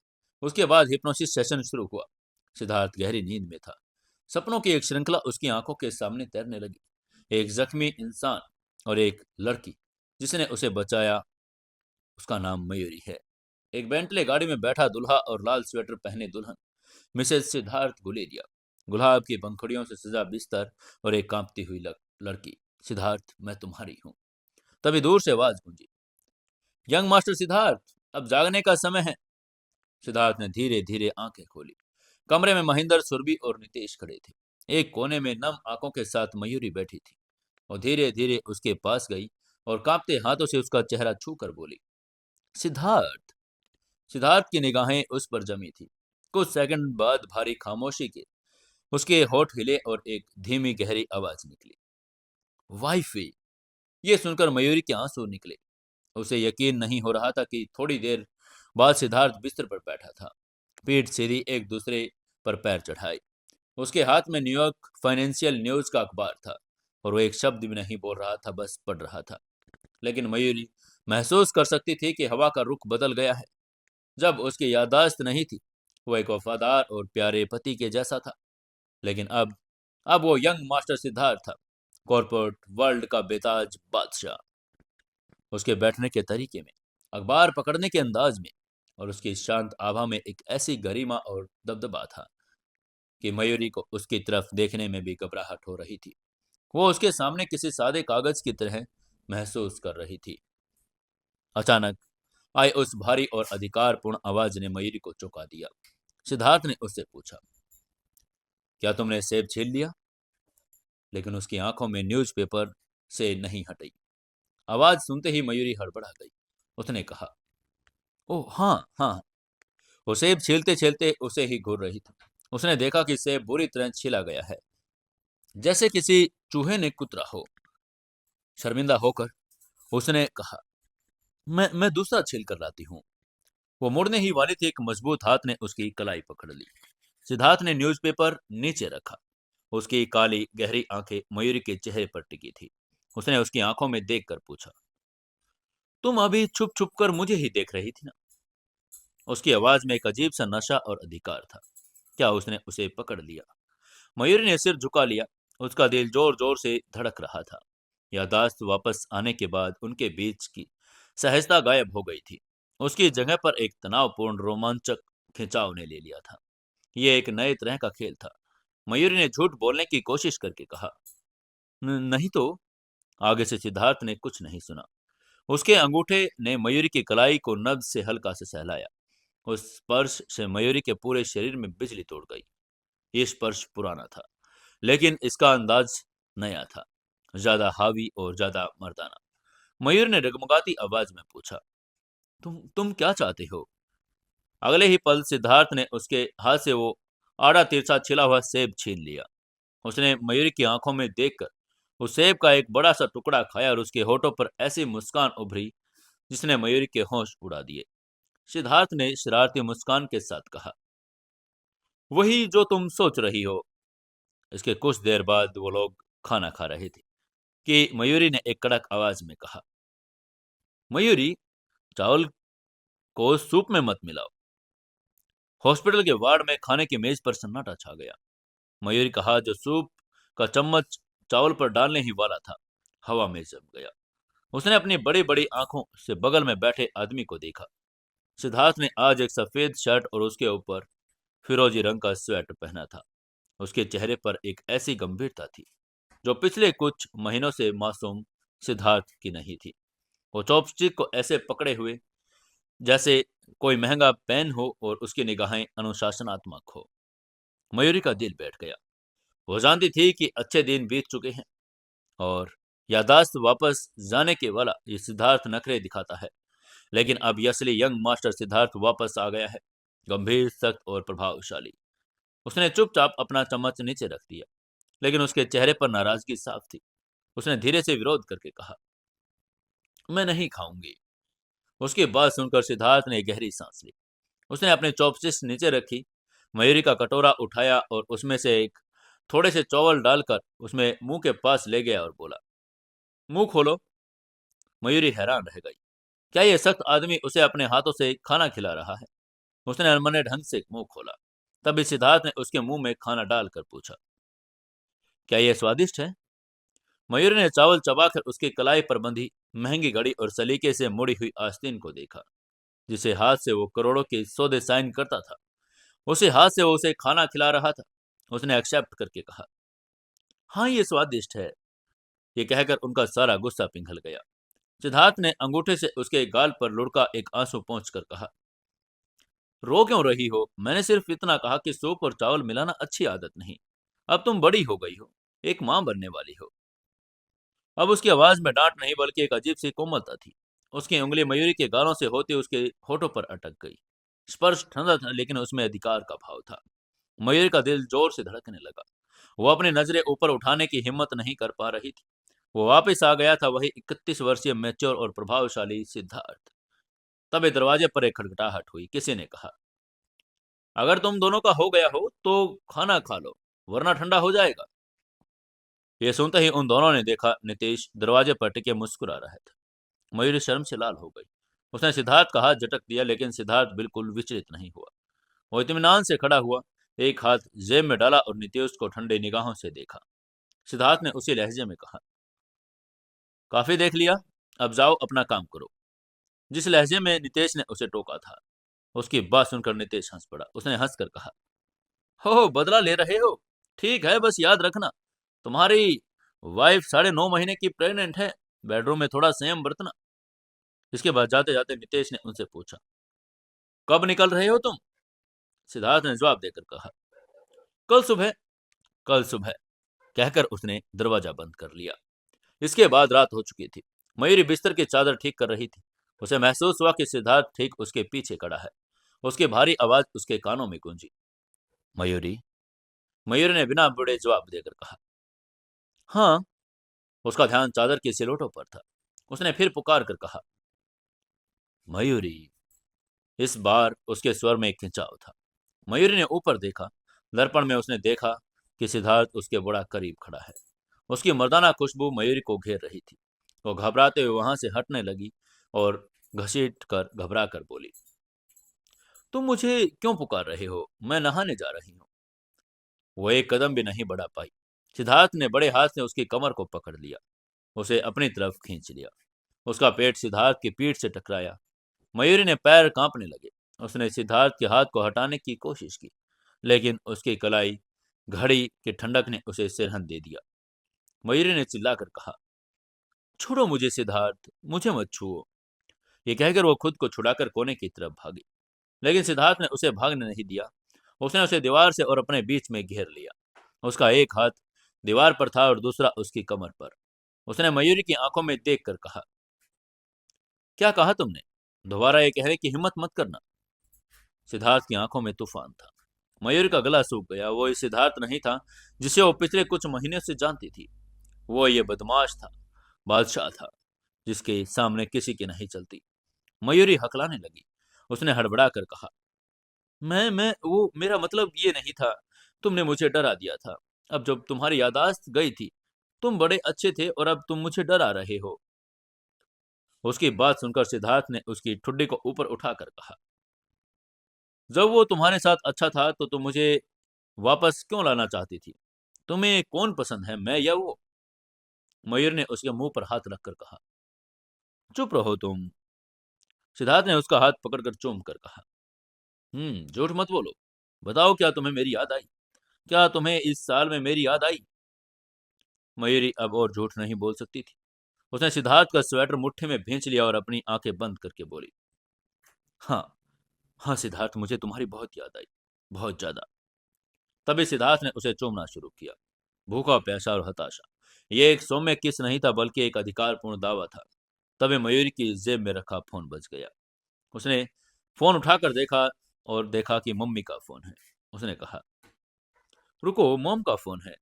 उसके बाद हिप्नोसिस सेशन शुरू हुआ। सिद्धार्थ गहरी नींद में था। सपनों की एक श्रृंखला उसकी आंखों के सामने तैरने लगी। एक जख्मी इंसान और एक लड़की जिसने उसे बचाया, उसका नाम मयूरी है। एक बेंटले गाड़ी में बैठा दूल्हा और लाल स्वेटर पहने दुल्हन, मिसेज सिद्धार्थ गुलेरिया। गुलाब की पंखुड़ियों से सजा बिस्तर और एक कांपती हुई लड़की। सिद्धार्थ, मैं तुम्हारी हूँ। तभी दूर से आवाज गूंजी, यंग मास्टर सिद्धार्थ, अब जागने का समय है। सिद्धार्थ ने धीरे धीरे आंखें खोली। कमरे में महेंद्र, सुरभि और नितेश खड़े थे। एक कोने में नम आंखों के साथ मयूरी बैठी थी। और धीरे धीरे उसके पास गई और कांपते हाथों से उसका चेहरा छू कर बोली, सिद्धार्थ। सिद्धार्थ की निगाहें उस पर जमी थी। कुछ सेकंड बाद भारी खामोशी के उसके होठ हिले और एक धीमी गहरी आवाज निकली, वाइफी। ये सुनकर मयूरी के आंसू निकले। उसे यकीन नहीं हो रहा था कि थोड़ी देर बाद सिद्धार्थ बिस्तर पर बैठा था, पीठ सीधी, एक दूसरे पर पैर चढ़ाए। उसके हाथ में न्यूयॉर्क फाइनेंशियल न्यूज का अखबार था। और वो एक शब्द भी नहीं बोल रहा था, बस पढ़ रहा था। लेकिन मयूरी महसूस कर सकती थी कि हवा का रुख बदल गया है। जब उसकी याददाश्त नहीं थी, वो एक वफादार और प्यारे पति के जैसा था। लेकिन अब वो यंग मास्टर सिद्धार्थ था, कॉर्पोरेट वर्ल्ड का बेताज बादशाह। उसके बैठने के तरीके में, अखबार पकड़ने के अंदाज में और उसकी शांत आभा में एक ऐसी गरिमा और दबदबा था कि मयूरी को उसकी तरफ देखने में भी घबराहट हो रही थी। वो उसके सामने किसी सादे कागज की तरह महसूस कर रही थी। अचानक आई उस भारी और अधिकारपूर्ण आवाज ने मयूरी को चौंका दिया। सिद्धार्थ ने उससे पूछा, क्या तुमने सेब छील लिया? लेकिन उसकी आंखों में न्यूज़पेपर से नहीं हटी। आवाज सुनते ही मयूरी हड़बड़ा गई। उसने कहा, ओह हाँ हाँ। वो सेब छीलते छीलते उसे ही घूर रही थी। उसने देखा कि सेब बुरी तरह छीला गया है, जैसे किसी चूहे ने कुतरा हो। शर्मिंदा होकर उसने कहा, मैं दूसरा छील कर लाती हूँ। वो मुड़ने ही वाली थी, एक मजबूत हाथ ने उसकी कलाई पकड़ ली। सिद्धार्थ ने न्यूज़पेपर नीचे रखा। उसकी काली गहरी आंखें मयूरी के चेहरे पर टिकी थी। उसने उसकी आंखों में देखकर पूछा, तुम अभी छुप छुप कर मुझे ही देख रही थी ना? उसकी आवाज में एक अजीब सा नशा और अधिकार था। क्या उसने उसे पकड़ लिया? मयूरी ने सिर झुका लिया। उसका दिल जोर जोर से धड़क रहा था। यादाश्त वापस आने के बाद उनके बीच की सहजता गायब हो गई थी। उसकी जगह पर एक तनावपूर्ण रोमांचक खिंचाव ने ले लिया था। यह एक नए तरह का खेल था। मयूरी ने झूठ बोलने की कोशिश करके कहा, नहीं तो। आगे से सिद्धार्थ ने कुछ नहीं सुना। उसके अंगूठे ने मयूरी की कलाई को नब्ज से हल्का से सहलाया। उस स्पर्श से मयूरी के पूरे शरीर में बिजली तोड़ गई। ये स्पर्श पुराना था, लेकिन इसका अंदाज नया था, ज्यादा हावी और ज्यादा मर्दाना। मयूर ने डगमगाती आवाज में पूछा, तुम क्या चाहते हो? अगले ही पल सिद्धार्थ ने उसके हाथ से वो आड़ा तिरछा छिला हुआ सेब छीन लिया। उसने मयूरी की आंखों में देखकर उस सेब का एक बड़ा सा टुकड़ा खाया और उसके होठों पर ऐसी मुस्कान उभरी जिसने मयूरी के होश उड़ा दिए। सिद्धार्थ ने शरारती मुस्कान के साथ कहा, वही जो तुम सोच रही हो। इसके कुछ देर बाद वो लोग खाना खा रहे थे कि मयूरी ने एक कड़क आवाज में कहा, मयूरी, चावल को सूप में मत मिलाओ। हॉस्पिटल के वार्ड में खाने की मेज पर सन्नाटा छा गया। मयूरी का हाथ जो सूप का चम्मच चावल पर डालने ही वाला था, हवा में जम गया। उसने अपनी बड़ी बड़ी आंखों से बगल में बैठे आदमी को देखा। सिद्धार्थ ने आज एक सफेद शर्ट और उसके ऊपर फिरोजी रंग का स्वेटर पहना था। उसके चेहरे पर एक ऐसी गंभीरता थी जो पिछले कुछ महीनों से मासूम सिद्धार्थ की नहीं थी। वो चॉपस्टिक को ऐसे पकड़े हुए जैसे कोई महंगा पेन हो और उसकी निगाहें अनुशासनात्मक हो। मयूरी का दिल बैठ गया। वो जानती थी कि अच्छे दिन बीत चुके हैं और यादाश्त वापस जाने के वाला ये सिद्धार्थ नखरे दिखाता है। लेकिन अब ये असली यंग मास्टर सिद्धार्थ वापस आ गया है, गंभीर, सख्त और प्रभावशाली। उसने चुपचाप अपना चम्मच नीचे रख दिया, लेकिन उसके चेहरे पर नाराजगी साफ थी। उसने धीरे से विरोध करके कहा, मैं नहीं खाऊंगी। उसकी बात सुनकर सिद्धार्थ ने गहरी सांस ली। उसने अपने चॉपस्टिक्स नीचे रखी, मयूरी का कटोरा उठाया और उसमें से एक थोड़े से चावल डालकर उसमें मुंह के पास ले गया और बोला, मुंह खोलो। मयूरी हैरान रह गई। क्या यह सख्त आदमी उसे अपने हाथों से खाना खिला रहा है? उसने अनमने ढंग से मुंह खोला। तभी सिद्धार्थ ने उसके मुंह में खाना डालकर पूछा, क्या यह स्वादिष्ट है? मयूरी ने चावल चबाकर उसकी कलाई पर बंधी महंगी घड़ी और सलीके से मुड़ी हुई आस्तीन को देखा, जिसे हाथ से वो करोड़ों के सौदे साइन करता था। उसी हाथ से वो उसे खाना खिला रहा था। उसने एक्सेप्ट करके कहा, हाँ, ये स्वादिष्ट है। ये कहकर उनका सारा गुस्सा पिघल गया। सिद्धार्थ ने अंगूठे से उसके गाल पर लुढ़का एक आंसू पोंछकर कहा, रो क्यों रही हो? मैंने सिर्फ इतना कहा कि सूप और चावल मिलाना अच्छी आदत नहीं। अब तुम बड़ी हो गई हो, एक मां बनने वाली हो। अब उसकी आवाज में डांट नहीं बल्कि एक अजीब सी कोमलता थी। उसकी उंगली मयूरी के गालों से होते उसके होठों पर अटक गई। स्पर्श ठंडा था, लेकिन उसमें अधिकार का भाव था। मयूरी का दिल जोर से धड़कने लगा। वो अपनी नजरें ऊपर उठाने की हिम्मत नहीं कर पा रही थी। वो वापस आ गया था, वही 31 वर्षीय मैच्योर और प्रभावशाली सिद्धार्थ। तभी दरवाजे पर एक खटखटाहट हुई। किसी ने कहा, अगर तुम दोनों का हो गया हो तो खाना खा लो, वरना ठंडा हो जाएगा। ये सुनते ही उन दोनों ने देखा, नीतीश दरवाजे पर टिके मुस्कुरा रहा था। मयूरी शर्म से लाल हो गई। उसने सिद्धार्थ का हाथ झटक दिया, लेकिन सिद्धार्थ बिल्कुल विचलित नहीं हुआ। वो इत्मीनान से खड़ा हुआ, एक हाथ जेब में डाला और नीतीश को ठंडे निगाहों से देखा। सिद्धार्थ ने उसी लहजे में कहा, काफी देख लिया, अब जाओ अपना काम करो। जिस लहजे में नीतीश ने उसे टोका था, उसकी बात सुनकर नीतीश हंस पड़ा। उसने हंसकर कहा, हो बदला ले रहे हो? ठीक है, बस याद रखना, तुम्हारी वाइफ 9.5 महीने की प्रेग्नेंट है। बेडरूम में थोड़ा संयम बरतना। इसके बाद जाते जाते नीतीश ने उनसे पूछा, कब निकल रहे हो तुम? सिद्धार्थ ने जवाब देकर कहा, कल सुबह। कल सुबह, कहकर उसने दरवाजा बंद कर लिया। इसके बाद रात हो चुकी थी। मयूरी बिस्तर की चादर ठीक कर रही थी। उसे महसूस हुआ कि सिद्धार्थ ठीक उसके पीछे खड़ा है। उसकी भारी आवाज उसके कानों में गूंजी, मयूरी। मयूरी ने बिना बुड़े जवाब देकर कहा, हाँ। उसका ध्यान चादर की सिलोटों पर था। उसने फिर पुकार कर कहा, मयूरी। इस बार उसके स्वर में एक खिंचाव था। मयूरी ने ऊपर देखा। दर्पण में उसने देखा कि सिद्धार्थ उसके बड़ा करीब खड़ा है। उसकी मर्दाना खुशबू मयूरी को घेर रही थी। वो घबराते हुए वहां से हटने लगी और घसीट कर घबरा कर बोली, तुम मुझे क्यों पुकार रहे हो? मैं नहाने जा रही हूँ। वो एक कदम भी नहीं बढ़ा पाई। सिद्धार्थ ने बड़े हाथ से उसकी कमर को पकड़ लिया, उसे अपनी तरफ खींच लिया। उसका पेट सिद्धार्थ की पीठ से टकराया। मयूरी ने पैर कांपने लगे। उसने सिद्धार्थ के हाथ को हटाने की कोशिश की, लेकिन उसकी कलाई घड़ी की ठंडक ने उसे सिरहन दे दिया। मयूरी ने चिल्लाकर कहा, छोड़ो मुझे सिद्धार्थ, मुझे मत छुओ। ये कहकर वो खुद को छुड़ाकर कोने की तरफ भागी, लेकिन सिद्धार्थ ने उसे भागने नहीं दिया। उसने उसे दीवार से और अपने बीच में घेर लिया। उसका एक हाथ दीवार पर था और दूसरा उसकी कमर पर। उसने मयूरी की आंखों में देखकर कहा, क्या कहा तुमने? दोबारा ये कहने की हिम्मत मत करना। सिद्धार्थ की आंखों में तूफान था। मयूरी का गला सूख गया। वो इस सिद्धार्थ नहीं था जिसे वो पिछले कुछ महीने से जानती थी। वो ये बदमाश था, बादशाह था, जिसके सामने किसी की नहीं चलती। मयूरी हकलाने लगी। उसने हड़बड़ा कर कहा, मैं वो मेरा मतलब ये नहीं था। तुमने मुझे डरा दिया था। अब जब तुम्हारी याददाश्त गई थी, तुम बड़े अच्छे थे और अब तुम मुझे डरा रहे हो। उसकी बात सुनकर सिद्धार्थ ने उसकी ठुड्डी को ऊपर उठाकर कहा, जब वो तुम्हारे साथ अच्छा था तो तुम मुझे वापस क्यों लाना चाहती थी? तुम्हें कौन पसंद है, मैं या वो? मयूर ने उसके मुंह पर हाथ रखकर कहा, चुप रहो तुम। सिद्धार्थ ने उसका हाथ पकड़कर चूम कर कहा, झूठ मत बोलो। बताओ, क्या तुम्हें मेरी याद आई? क्या तुम्हें इस साल में मेरी याद आई? मयूरी अब और झूठ नहीं बोल सकती थी। उसने सिद्धार्थ का स्वेटर मुट्ठी में भींच लिया और अपनी आंखें बंद करके बोली, हाँ, हाँ सिद्धार्थ, मुझे तुम्हारी बहुत याद आई, बहुत ज्यादा। तभी सिद्धार्थ ने उसे चूमना शुरू किया, भूखा, प्यासा और हताशा। यह एक सौम्य किस नहीं था, बल्कि एक अधिकारपूर्ण दावा था। तभी मयूरी की जेब में रखा फोन बज गया। उसने फोन उठाकर देखा और देखा कि मम्मी का फोन है। उसने कहा, रुको, मॉम का फोन है।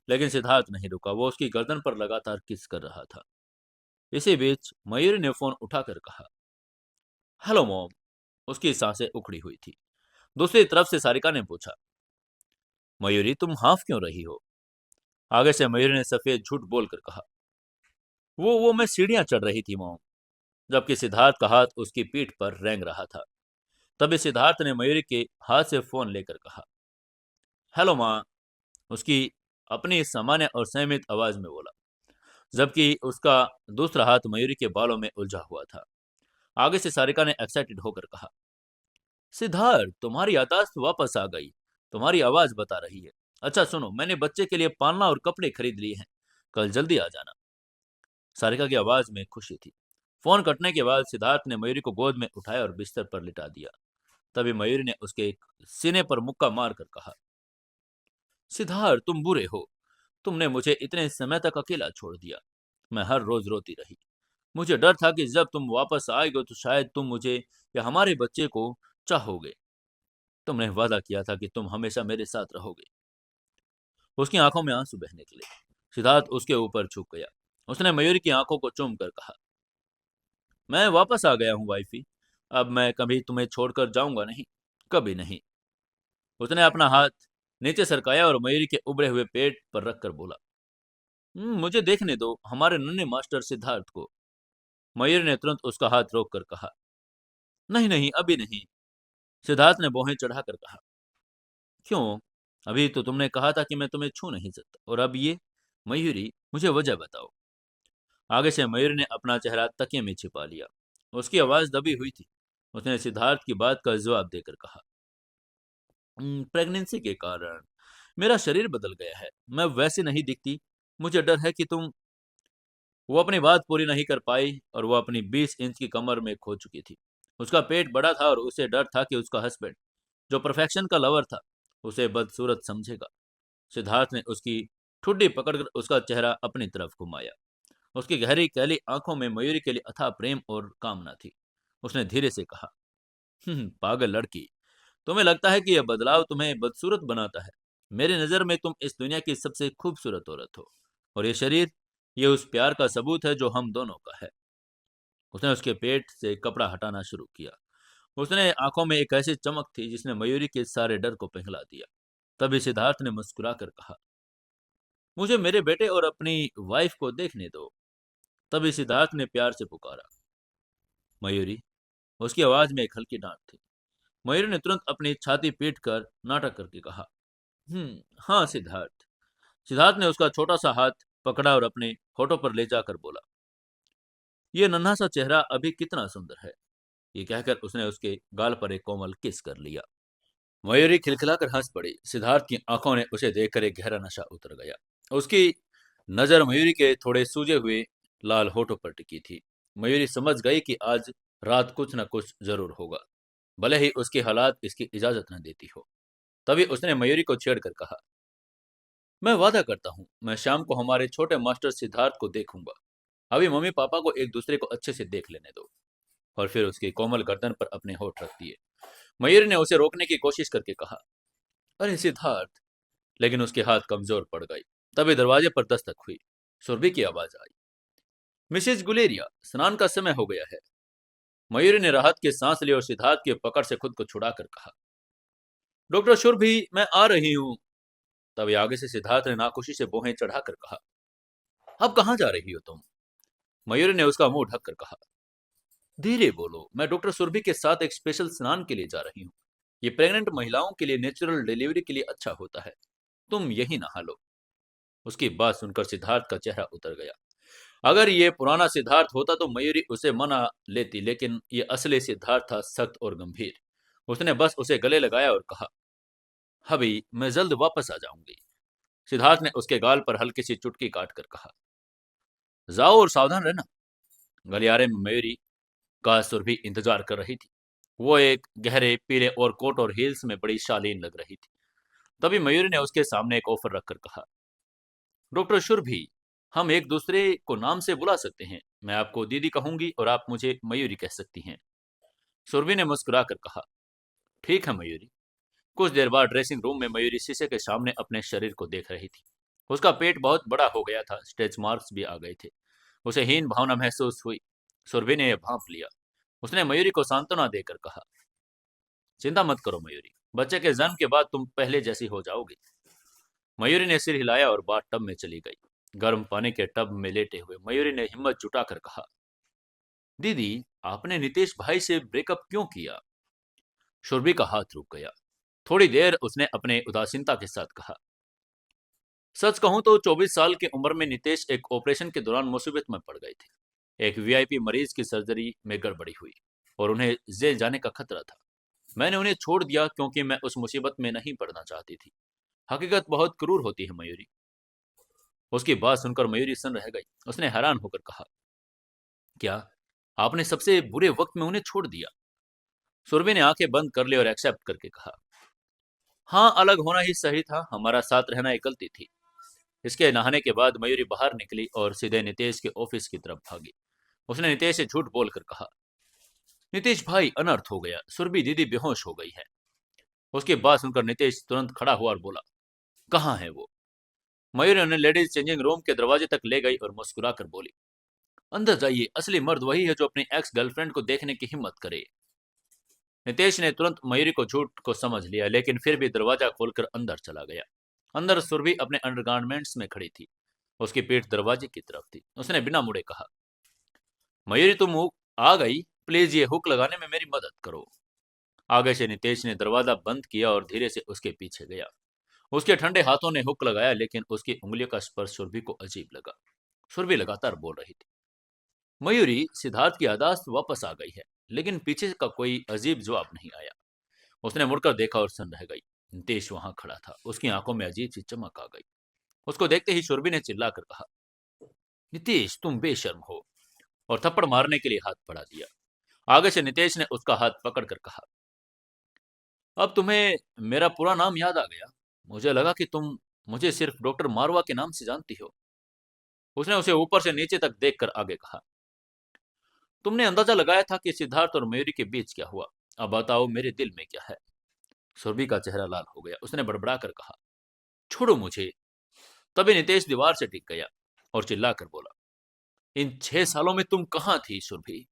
लेकिन सिद्धार्थ नहीं रुका। वो उसकी गर्दन पर लगातार किस कर रहा था। इसी बीच मयूरी ने फोन उठाकर कहा, हेलो मॉम। उसकी सांसें उखड़ी हुई थी। दूसरी तरफ से सारिका ने पूछा, मयूरी, तुम हाफ क्यों रही हो? आगे से मयूरी ने सफेद झूठ बोलकर कहा, वो मैं सीढ़ियां चढ़ रही थी मॉम। जबकि सिद्धार्थ का हाथ उसकी पीठ पर रेंग रहा था। तभी सिद्धार्थ ने मयूरी के हाथ से फोन लेकर कहा, हेलो माँ। उसकी अपनी सामान्य और संयमित आवाज में बोला, जबकि उसका दूसरा हाथ मयूरी के बालों में उलझा हुआ था। आगे से सारिका ने एक्साइटेड होकर कहा, सिद्धार्थ, तुम्हारी याददाश्त वापस आ गई। तुम्हारी आवाज बता रही है। अच्छा सुनो, मैंने बच्चे के लिए पालना और कपड़े खरीद लिए हैं। कल जल्दी आ जाना। सारिका की आवाज में खुशी थी। फोन कटने के बाद सिद्धार्थ ने मयूरी को गोद में उठाया और बिस्तर पर लिटा दिया। तभी मयूरी ने उसके सीने पर मुक्का मारकर कहा, सिद्धार्थ, तुम बुरे हो। तुमने मुझे इतने समय तक अकेला छोड़ दिया। मैं हर रोज रोती रही। मुझे डर था कि जब तुम वापस आएगे तो शायद तुम मुझे या हमारे बच्चे को चाहोगे। तुमने वादा किया था कि तुम हमेशा मेरे साथ रहोगे। उसकी आंखों में आंसू बहने लगे। सिद्धार्थ उसके ऊपर झुक गया। उसने मयूरी की आंखों को चूम कर कहा, मैं वापस आ गया हूँ वाइफी। अब मैं कभी तुम्हें छोड़कर जाऊंगा नहीं, कभी नहीं। उसने अपना हाथ नीचे सरकाया और मयूरी के उबड़े हुए पेट पर रखकर बोला, मुझे देखने दो, हमारे नन्हे मास्टर सिद्धार्थ को। मयूरी ने तुरंत उसका हाथ रोक कर कहा, नहीं नहीं, अभी नहीं। सिद्धार्थ ने भौहें चढ़ाकर कहा, क्यों? अभी तो तुमने कहा था कि मैं तुम्हें छू नहीं सकता, और अब ये? मयूरी, मुझे वजह बताओ। आगे से मयूरी ने अपना चेहरा तकिए में छिपा लिया। उसकी आवाज दबी हुई थी। उसने सिद्धार्थ की बात का जवाब देकर कहा, प्रेगनेंसी के कारण मेरा शरीर बदल गया है। मैं वैसे नहीं दिखती। मुझे डर है कि तुम। वो अपनी बात पूरी नहीं कर पाई और वो अपनी 20 इंच की कमर में खो चुकी थी। उसका पेट बड़ा था और उसे डर था कि उसका हस्बैंड, जो परफेक्शन का लवर था, उसे बदसूरत समझेगा। सिद्धार्थ ने उसकी ठुड्डी पकड़कर उसका चेहरा अपनी तरफ घुमाया। उसकी गहरी कैली आंखों में मयूरी के लिए अथाह प्रेम और कामना थी। उसने धीरे से कहा, पागल लड़की, तुम्हें लगता है कि यह बदलाव तुम्हें बदसूरत बनाता है? मेरी नजर में तुम इस दुनिया की सबसे खूबसूरत औरत हो, और ये शरीर, ये उस प्यार का सबूत है जो हम दोनों का है। उसने उसके पेट से कपड़ा हटाना शुरू किया। उसने आंखों में एक ऐसी चमक थी जिसने मयूरी के सारे डर को पिघला दिया। तभी सिद्धार्थ ने मुस्कुराकर कहा, मुझे मेरे बेटे और अपनी वाइफ को देखने दो। तभी सिद्धार्थ ने प्यार से पुकारा, मयूरी। उसकी आवाज में एक हल्की डांट थी। मयूरी ने तुरंत अपनी छाती पीट कर नाटक करके कहा, हाँ सिद्धार्थ। सिद्धार्थ ने उसका छोटा सा हाथ पकड़ा और अपने होठों पर ले जाकर बोला, ये नन्हा सा चेहरा अभी कितना सुंदर है। ये कहकर उसने उसके गाल पर एक कोमल किस कर लिया। मयूरी खिलखिलाकर हंस पड़ी। सिद्धार्थ की आंखों ने उसे देखकर एक गहरा नशा उतर गया। उसकी नजर मयूरी के थोड़े सूजे हुए लाल होठों पर टिकी थी। मयूरी समझ गई कि आज रात कुछ न कुछ जरूर होगा, भले ही उसके हालात इसकी इजाजत न देती हो। तभी उसने मयूरी को छेड़कर कहा, मैं वादा करता हूँ, मैं शाम को हमारे छोटे मास्टर सिद्धार्थ को देखूंगा। अभी मम्मी पापा को एक दूसरे को अच्छे से देख लेने दो। और फिर उसकी कोमल गर्दन पर अपने होठ रख दिए। मयूरी ने उसे रोकने की कोशिश करके कहा, अरे सिद्धार्थ। लेकिन उसके हाथ कमजोर पड़ गई। तभी दरवाजे पर दस्तक हुई। सुरभि की आवाज आई, मिसेज गुलेरिया, स्नान का समय हो गया है। मयूरी ने राहत की सांस ली और सिद्धार्थ की पकड़ से खुद को छुड़ाकर कहा, डॉक्टर शुर भी, मैं आ रही हूँ। तभी आगे से सिद्धार्थ ने नाखुशी से भौहें चढ़ाकर कहा, अब कहाँ जा रही हो तुम? मयूरी ने उसका मुंह ढक कर कहा, धीरे बोलो, मैं डॉक्टर सुरभि के साथ एक स्पेशल स्नान के लिए जा रही हूँ। ये प्रेग्नेंट महिलाओं के लिए नेचुरल डिलीवरी के लिए अच्छा होता है। तुम यही नहा लो। उसकी बात सुनकर सिद्धार्थ का चेहरा उतर गया। अगर ये पुराना सिद्धार्थ होता तो मयूरी उसे मना लेती, लेकिन ये असली सिद्धार्थ था, सख्त और गंभीर। उसने बस उसे गले लगाया और कहा, अभी मैं जल्द वापस आ जाऊंगी। सिद्धार्थ ने उसके गाल पर हल्की सी चुटकी काट कर कहा, जाओ और सावधान रहना। गलियारे में मयूरी का सुरभि इंतजार कर रही थी। वो एक गहरे पीले और कोट और हील्स में बड़ी शालीन लग रही थी। तभी मयूरी ने उसके सामने एक ऑफर रखकर कहा, डॉक्टर सुरभि, हम एक दूसरे को नाम से बुला सकते हैं। मैं आपको दीदी कहूंगी और आप मुझे मयूरी कह सकती हैं। सुरभि ने मुस्कुराकर कहा, ठीक है मयूरी। कुछ देर बाद ड्रेसिंग रूम में मयूरी शीशे के सामने अपने शरीर को देख रही थी। उसका पेट बहुत बड़ा हो गया था, स्ट्रेच मार्क्स भी आ गए थे। उसे हीन भावना महसूस हुई। सुरभि ने यह भांप लिया। उसने मयूरी को सांत्वना देकर कहा, चिंता मत करो मयूरी, बच्चे के जन्म के बाद तुम पहले जैसी हो जाओगी। मयूरी ने सिर हिलाया और बात टब में चली गई। गर्म पानी के टब में लेटे हुए मयूरी ने हिम्मत जुटाकर कहा, दीदी, आपने नितेश भाई से ब्रेकअप क्यों किया? सुरभि का हाथ रुक गया। थोड़ी देर उसने अपने उदासीनता के साथ कहा, सच कहूं तो 24 साल की उम्र में नितेश एक ऑपरेशन के दौरान मुसीबत में पड़ गए थे। एक वीआईपी मरीज की सर्जरी में गड़बड़ी हुई और उन्हें जेल जाने का खतरा था। मैंने उन्हें छोड़ दिया क्योंकि मैं उस मुसीबत में नहीं पड़ना चाहती थी। हकीकत बहुत क्रूर होती है मयूरी। उसकी बात सुनकर मयूरी सन रह गई। उसने हैरान होकर कहा, क्या आपने सबसे बुरे वक्त में उन्हें छोड़ दिया? सुरभि ने आंखें बंद कर ली और एक्सेप्ट करके कहा, हाँ, अलग होना ही सही था, हमारा साथ रहना एक गलती थी। इसके नहाने के बाद मयूरी बाहर निकली और सीधे नितेश के ऑफिस की तरफ भागी। उसने नितेश से झूठ बोलकर कहा, नितेश भाई, अनर्थ हो गया, सुरभि दीदी बेहोश हो गई है। उसकी बात सुनकर नितेश तुरंत खड़ा हुआ और बोला, कहाँ है वो? मयूरी उन्हें लेडीज चेंजिंग रूम के दरवाजे तक ले गई और मुस्कुराकर बोली, अंदर जाइए, असली मर्द वही है जो अपनी एक्स गर्लफ्रेंड को देखने की हिम्मत करे। नितेश ने तुरंत मयूरी को झूठ को समझ लिया, लेकिन फिर भी दरवाजा खोलकर अंदर चला गया। अंदर सुरभि अपने अंडरगारमेंट्स में खड़ी थी। उसकी पीठ दरवाजे की तरफ थी। उसने बिना मुड़े कहा, मयूरी, तुम आ गई, प्लीज ये हुक लगाने में मेरी मदद करो। आगे से नितेश ने दरवाजा बंद किया और धीरे से उसके पीछे गया। उसके ठंडे हाथों ने हुक लगाया, लेकिन उसकी उंगलियों का स्पर्श सुरभि को अजीब लगा। सुरभि लगातार बोल रही थी, मयूरी, सिद्धार्थ की यादाश्त वापस आ गई है, लेकिन पीछे का कोई अजीब जवाब नहीं आया। उसने मुड़कर देखा और सन रह गई। नितेश वहां खड़ा था। उसकी आंखों में अजीब सी चमक आ गई। उसको देखते ही सुरभि ने चिल्लाकर कहा, नितेश, तुम बेशर्म हो, और थप्पड़ मारने के लिए हाथ बढ़ा दिया। आगे से नितेश ने उसका हाथ पकड़कर कहा, अब तुम्हें मेरा पूरा नाम याद आ गया। मुझे लगा कि तुम मुझे सिर्फ डॉक्टर मारवा के नाम से जानती हो। उसने उसे ऊपर से नीचे तक देखकर आगे कहा, तुमने अंदाजा लगाया था कि सिद्धार्थ और मयूरी के बीच क्या हुआ। अब बताओ मेरे दिल में क्या है। सुरभि का चेहरा लाल हो गया। उसने बड़बड़ा कर कहा, छोड़ो मुझे। तभी नितेश दीवार से टिक गया और चिल्लाकर बोला, इन 6 सालों में तुम कहां थी सुरभि?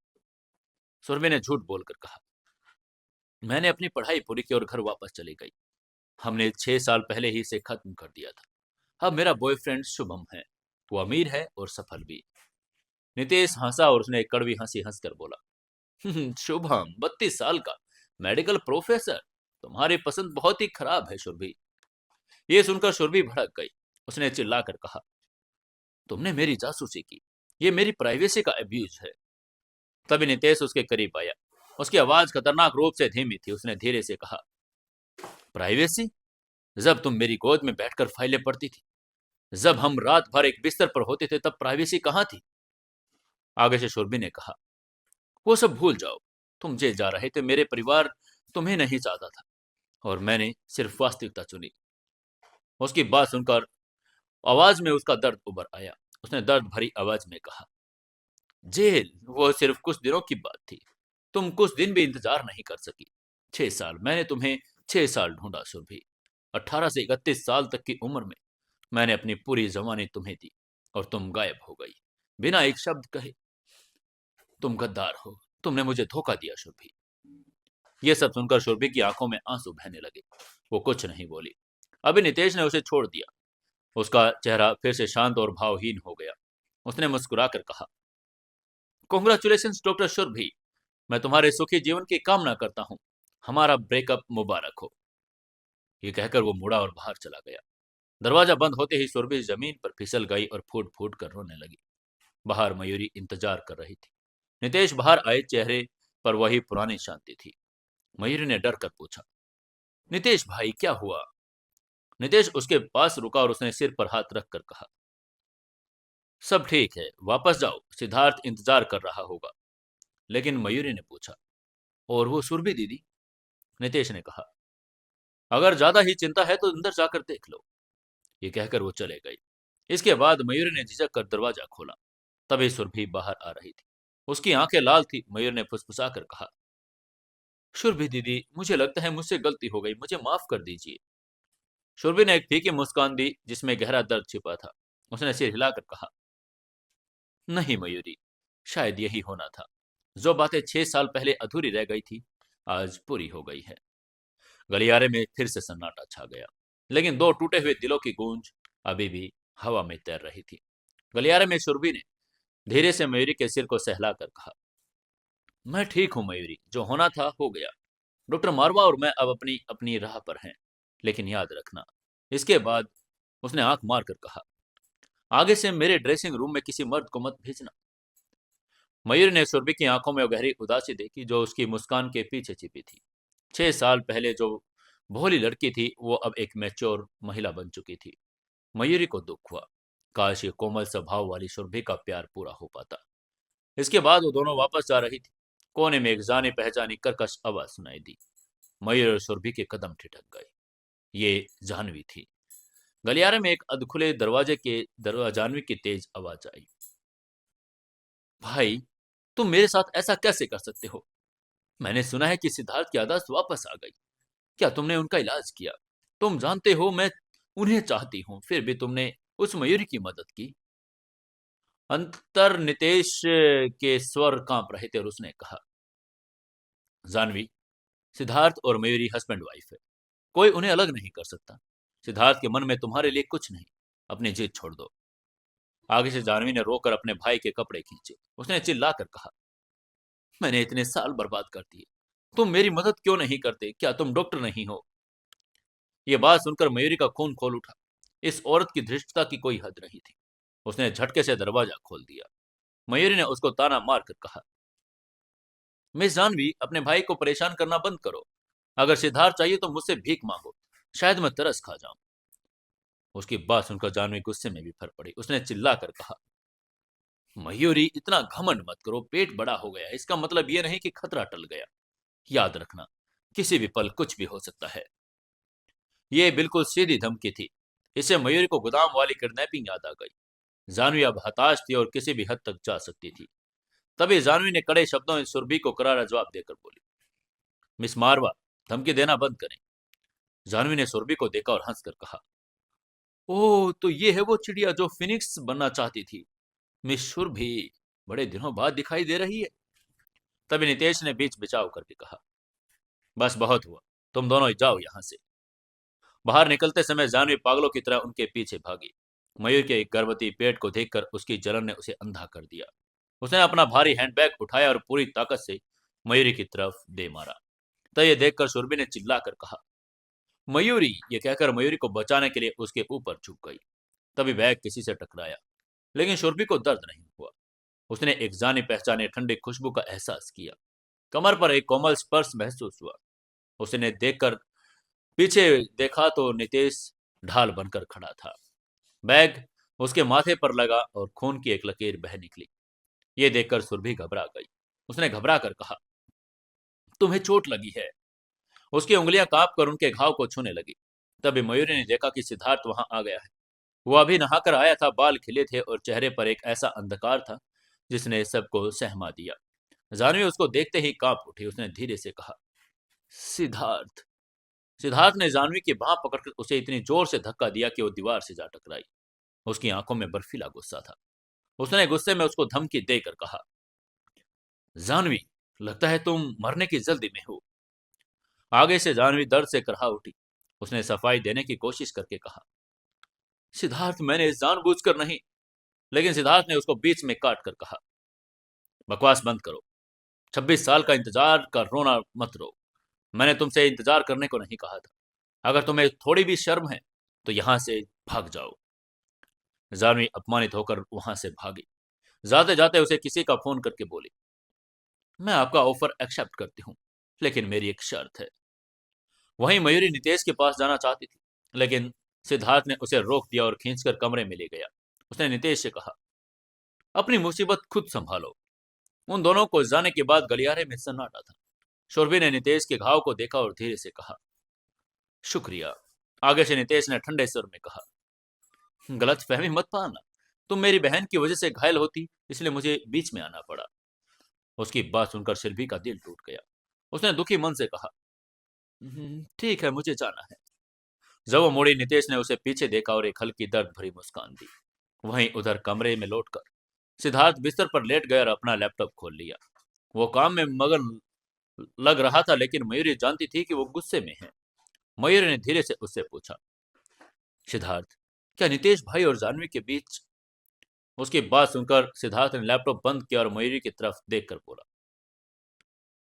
सुरभि ने झूठ बोलकर कहा, मैंने अपनी पढ़ाई पूरी की और घर वापस चली गई। हमने 6 साल पहले ही इसे खत्म कर दिया था। अब मेरा बॉयफ्रेंड शुभम है। वो अमीर है और सफल भी। नितेश हंसा और उसने एक कड़वी हंसी हंसकर बोला, शुभम, 32 साल का मेडिकल प्रोफेसर। तुम्हारी पसंद बहुत ही खराब है सुरभि। ये सुनकर सुरभि भड़क गई। उसने चिल्लाकर कहा, तुमने मेरी जासूसी की। ये मेरी प्राइवेसी का अब्यूज है। तभी नितेश उसके करीब आया। उसकी आवाज खतरनाक रूप से धीमी थी। उसने धीरे से कहा, प्राइवेसी? जब तुम मेरी गोद में बैठकर फाइलें पढ़ती थी, जब हम रात भर एक बिस्तर पर होते थे, तब प्राइवेसी कहां थी? आगे से सुरभि ने कहा, वो सब भूल जाओ। तुम जेल जा रहे थे, मेरे परिवार तुम्हें नहीं चाहता था और मैंने सिर्फ वास्तविकता चुनी। उसकी बात सुनकर आवाज में उसका दर्द उभर आया। उसने दर्द भरी आवाज में कहा, जेल वो सिर्फ कुछ दिनों की बात थी। तुम कुछ दिन भी इंतजार नहीं कर सकी। 6 साल मैंने तुम्हें 6 साल ढूंढा सुरभि। 18 से 31 साल तक की उम्र में मैंने अपनी पूरी जवानी तुम्हें दी और तुम गायब हो गई बिना एक शब्द कहे। तुम गद्दार हो। तुमने मुझे धोखा दिया सुरभि। यह सब सुनकर सुरभि की आंखों में आंसू बहने लगे। वो कुछ नहीं बोली। अभी नितेश ने उसे छोड़ दिया। उसका चेहरा फिर से शांत और भावहीन हो गया। उसने मुस्कुराकर कहा, कॉन्ग्रेचुलेशन डॉक्टर सुरभि, मैं तुम्हारे सुखी जीवन की कामना करता हूँ। हमारा ब्रेकअप मुबारक हो। ये कहकर वो मुड़ा और बाहर चला गया। दरवाजा बंद होते ही सुरभि जमीन पर फिसल गई और फूट फूट कर रोने लगी। बाहर मयूरी इंतजार कर रही थी। नितेश बाहर आए, चेहरे पर वही पुरानी शांति थी। मयूरी ने डर कर पूछा, नितेश भाई क्या हुआ? नितेश उसके पास रुका और उसने सिर पर हाथ रखकर कहा, सब ठीक है, वापस जाओ, सिद्धार्थ इंतजार कर रहा होगा। लेकिन मयूरी ने पूछा, और वो सुरभि दीदी? नितेश ने कहा, अगर ज्यादा ही चिंता है तो अंदर जाकर देख लो। ये कहकर वो चले गई। इसके बाद मयूरी ने झिझक कर दरवाजा खोला। तभी सुरभि बाहर आ रही थी। उसकी आंखें लाल थी। मयूर ने फुसफुसाकर कहा, सुरभि दीदी, मुझे लगता है मुझसे गलती हो गई, मुझे माफ कर दीजिए। सुरभि ने एक फीकी मुस्कान दी जिसमें गहरा दर्द छिपा था। उसने सिर हिलाकर कहा, नहीं मयूरी, शायद यही होना था। जो बातें 6 साल पहले अधूरी रह गई थी, आज पूरी हो गई है। गलियारे में फिर से सन्नाटा छा गया, लेकिन दो टूटे हुए दिलों की गूंज अभी भी हवा में तैर रही थी। गलियारे में सुरभि ने धीरे से मयूरी के सिर को सहलाकर कहा, मैं ठीक हूं मयूरी, जो होना था हो गया। डॉक्टर मारवा और मैं अब अपनी अपनी राह पर हैं। लेकिन याद रखना। इसके बाद उसने आंख मारकर कहा, आगे से मेरे ड्रेसिंग रूम में किसी मर्द को मत भेजना। मयूर ने सुरभि की आंखों में गहरी उदासी देखी जो उसकी मुस्कान के पीछे छिपी थी। 6 साल पहले जो भोली लड़की थी वो अब एक मैच्योर महिला बन चुकी थी। मयूरी को दुख हुआ। काश ये कोमल स्वभाव वाली सुरभि का प्यार पूरा हो पाता। इसके बाद वो दोनों वापस जा रही थी। कोने में एक जानी पहचानी कर्कश आवाज सुनाई दी। मयूर और सुरभि के कदम ठिठक गए। ये जानवी थी। गलियारे में एक अधखुले दरवाजे के जानवी की तेज आवाज आई, भाई, तुम मेरे साथ ऐसा कैसे कर सकते हो? मैंने सुना है कि सिद्धार्थ की याददाश्त वापस आ गई। क्या तुमने उनका इलाज किया? तुम जानते हो मैं उन्हें चाहती हूँ, फिर भी तुमने उस मयूरी की मदद की। अंतर नितेश के स्वर कांप रहे थे और उसने कहा, जानवी, सिद्धार्थ और मयूरी हस्बैंड वाइफ है। कोई उन्हें अलग नहीं कर सकता। सिद्धार्थ के मन में तुम्हारे लिए कुछ नहीं। अपनी जिद छोड़ दो। आगे से जानवी ने रोकर अपने भाई के कपड़े खींचे। उसने चिल्लाकर कहा, मैंने इतने साल बर्बाद कर दिए, तुम मेरी मदद क्यों नहीं करते? क्या तुम डॉक्टर नहीं हो? यह बात सुनकर मयूरी का खून खोल उठा। इस औरत की धृष्टता की कोई हद नहीं थी। उसने झटके से दरवाजा खोल दिया। मयूरी ने उसको ताना मारकर कहा, मिस जानवी, अपने भाई को परेशान करना बंद करो। अगर सिद्धार्थ चाहिए तो मुझसे भीख मांगो, शायद मैं तरस खा जाऊं। उसकी बात सुनकर जानवी गुस्से में भी फर पड़ी। उसने चिल्लाकर कहा, मयूरी, इतना घमंड मत करो। पेट बड़ा हो गया, इसका मतलब यह नहीं कि खतरा टल गया। याद रखना, किसी भी पल कुछ भी हो सकता है। यह बिल्कुल सीधी धमकी थी। इससे मयूरी को गोदाम वाली किडनैपिंग याद आ गई। जानवी अब हताश थी और किसी भी हद तक जा सकती थी। तभी जानवी ने कड़े शब्दों में सुरभि को करारा जवाब देकर बोली, मिस मारवा, धमकी देना बंद करें। जानवी ने सुरभि को देखा और हंसकर कहा, ओह, तो ये है वो चिड़िया जो फिनिक्स बनना चाहती थी। मिस सुरभि, बड़े दिनों बाद दिखाई दे रही है। तभी नितेश ने बीच बिचाव करके कहा, बस बहुत हुआ, तुम दोनों जाओ यहां से। बाहर निकलते समय जानवी पागलों की तरह उनके पीछे भागी। मयूर के एक गर्भवती पेट को देखकर उसकी जलन ने उसे अंधा कर दिया। उसने अपना भारी हैंडबैग उठाया और पूरी ताकत से मयूरी की तरफ दे मारा। तब यह देखकर सुरभि ने चिल्लाकर कहा, मयूरी। ये कहकर मयूरी को बचाने के लिए उसके ऊपर झुक गई। तभी बैग किसी से टकराया, लेकिन सुरभि को दर्द नहीं हुआ। उसने एक जानी पहचानी ठंडी खुशबू का एहसास किया। कमर पर एक कोमल स्पर्श महसूस हुआ। उसने देखकर पीछे देखा तो नितेश ढाल बनकर खड़ा था। बैग उसके माथे पर लगा और खून की एक लकीर बह निकली। ये देखकर सुरभि घबरा गई। उसने घबरा कर कहा, तुम्हें चोट लगी है? उसकी उंगलियां कांप कर उनके घाव को छूने लगी। तभी मयूरी ने देखा कि सिद्धार्थ वहां आ गया है। वो अभी नहाकर आया था, बाल खिले थे और चेहरे पर एक ऐसा अंधकार था जिसने सबको सहमा दिया। जानवी उसको देखते ही कांप उठी। उसने धीरे से कहा, सिद्धार्थ। सिद्धार्थ ने जानवी की बांह पकड़कर उसे इतनी जोर से धक्का दिया कि वो दीवार से जा टकराई। उसकी आंखों में बर्फीला गुस्सा था। उसने गुस्से में उसको धमकी देकर कहा, जानवी, लगता है तुम मरने की जल्दी में हो। आगे से जानवी दर्द से करहा उठी। उसने सफाई देने की कोशिश करके कहा। सिद्धार्थ, मैंने जानबूझकर नहीं। लेकिन सिद्धार्थ ने उसको बीच में काट कर कहा, बकवास बंद करो। 26 साल का इंतजार का रोना मत रो। मैंने तुमसे इंतजार करने को नहीं कहा था। अगर तुम्हें थोड़ी भी शर्म है तो यहां से भाग जाओ। जानवी अपमानित होकर वहां से भागी। जाते जाते उसे किसी का फोन करके बोली, मैं आपका ऑफर एक्सेप्ट करती हूँ, लेकिन मेरी एक शर्त है। वहीं मयूरी नितेश के पास जाना चाहती थी, लेकिन सिद्धार्थ ने उसे रोक दिया और खींचकर कमरे में ले गया। उसने नितेश से कहा, अपनी मुसीबत खुद संभालो। उन दोनों को जाने के बाद गलियारे में सन्नाटा था। शोरबी ने नितेश के घाव को देखा और धीरे से कहा, शुक्रिया। आगे से नितेश ने ठंडे स्वर में कहा, गलत फहमी मत पाना। तुम मेरी बहन की वजह से घायल होती, इसलिए मुझे बीच में आना पड़ा। उसकी बात सुनकर शिल्पी का दिल टूट गया। उसने दुखी मन से कहा, ठीक है, मुझे जाना है। जब वो मुड़ी, नितेश ने उसे पीछे देखा और एक हल्की दर्द भरी मुस्कान दी। वहीं उधर कमरे में लौटकर सिद्धार्थ बिस्तर पर लेट गया और अपना लैपटॉप खोल लिया। वो काम में मगन लग रहा था, लेकिन मयूरी जानती थी कि वो गुस्से में है। मयूरी ने धीरे से उससे पूछा, सिद्धार्थ, क्या नितेश भाई और जानवी के बीच? उसकी बात सुनकर सिद्धार्थ ने लैपटॉप बंद किया और मयूरी की तरफ देखकर बोला,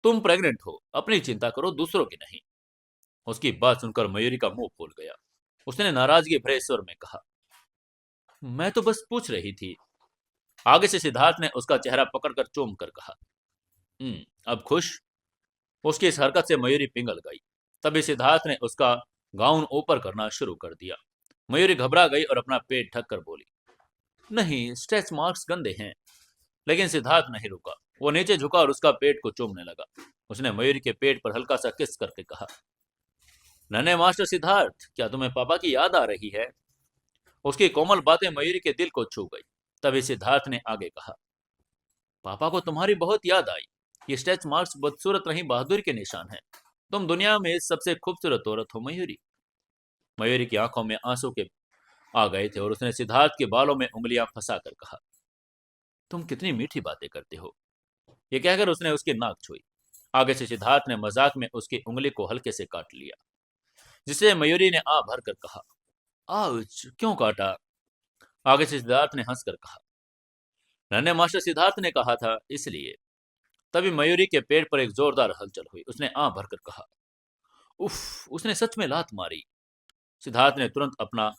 तुम प्रेग्नेंट हो, अपनी चिंता करो, दूसरों की नहीं। उसकी बात सुनकर मयूरी का मुंह फूल गया। उसने नाराजगी भरे स्वर में कहा, मैं तो बस पूछ रही थी। आगे से सिद्धार्थ ने उसका चेहरा पकड़कर चूम कर कहा, अब खुश? उसकी इस हरकत से मयूरी पिघल गई। तभी सिद्धार्थ ने उसका गाउन ऊपर करना शुरू कर दिया। मयूरी घबरा गई और अपना पेट ढककर बोली, नहीं, स्ट्रेच मार्क्स गंदे हैं। लेकिन सिद्धार्थ नहीं रुका। वो नीचे झुका और उसका पेट को चूमने लगा। उसने मयूरी के पेट पर हल्का सा किस करके कहा, नन्हे मास्टर सिद्धार्थ, क्या तुम्हें पापा की याद आ रही है? उसकी कोमल बातें मयूरी के दिल को छू गई। तभी सिद्धार्थ ने आगे कहा, पापा को तुम्हारी बहुत याद आई। ये स्ट्रेच मार्क्स बदसूरत नहीं, बहादुर के निशान है। तुम दुनिया में सबसे खूबसूरत औरत हो मयूरी। मयूरी की आंखों में आंसू के आ गए थे और उसने सिद्धार्थ के बालों में उंगलियां फंसाकर कहा, तुम कितनी मीठी बातें करते हो। ये कहकर उसने उसकी नाक छुई। आगे से सिद्धार्थ ने मजाक में उसकी उंगली को हल्के से काट लिया, जिसे मयूरी ने आ भर कर कहा, आउच, क्यों काटा? आगे से सिद्धार्थ ने हंसकर कहा, नन्हे मास्टर सिद्धार्थ ने कहा था, इसलिए। तभी मयूरी के पेट पर एक जोरदार हलचल हुई। उसने आ भरकर कहा, उफ, उसने सच में लात मारी। सिद्धार्थ ने तुरंत अपना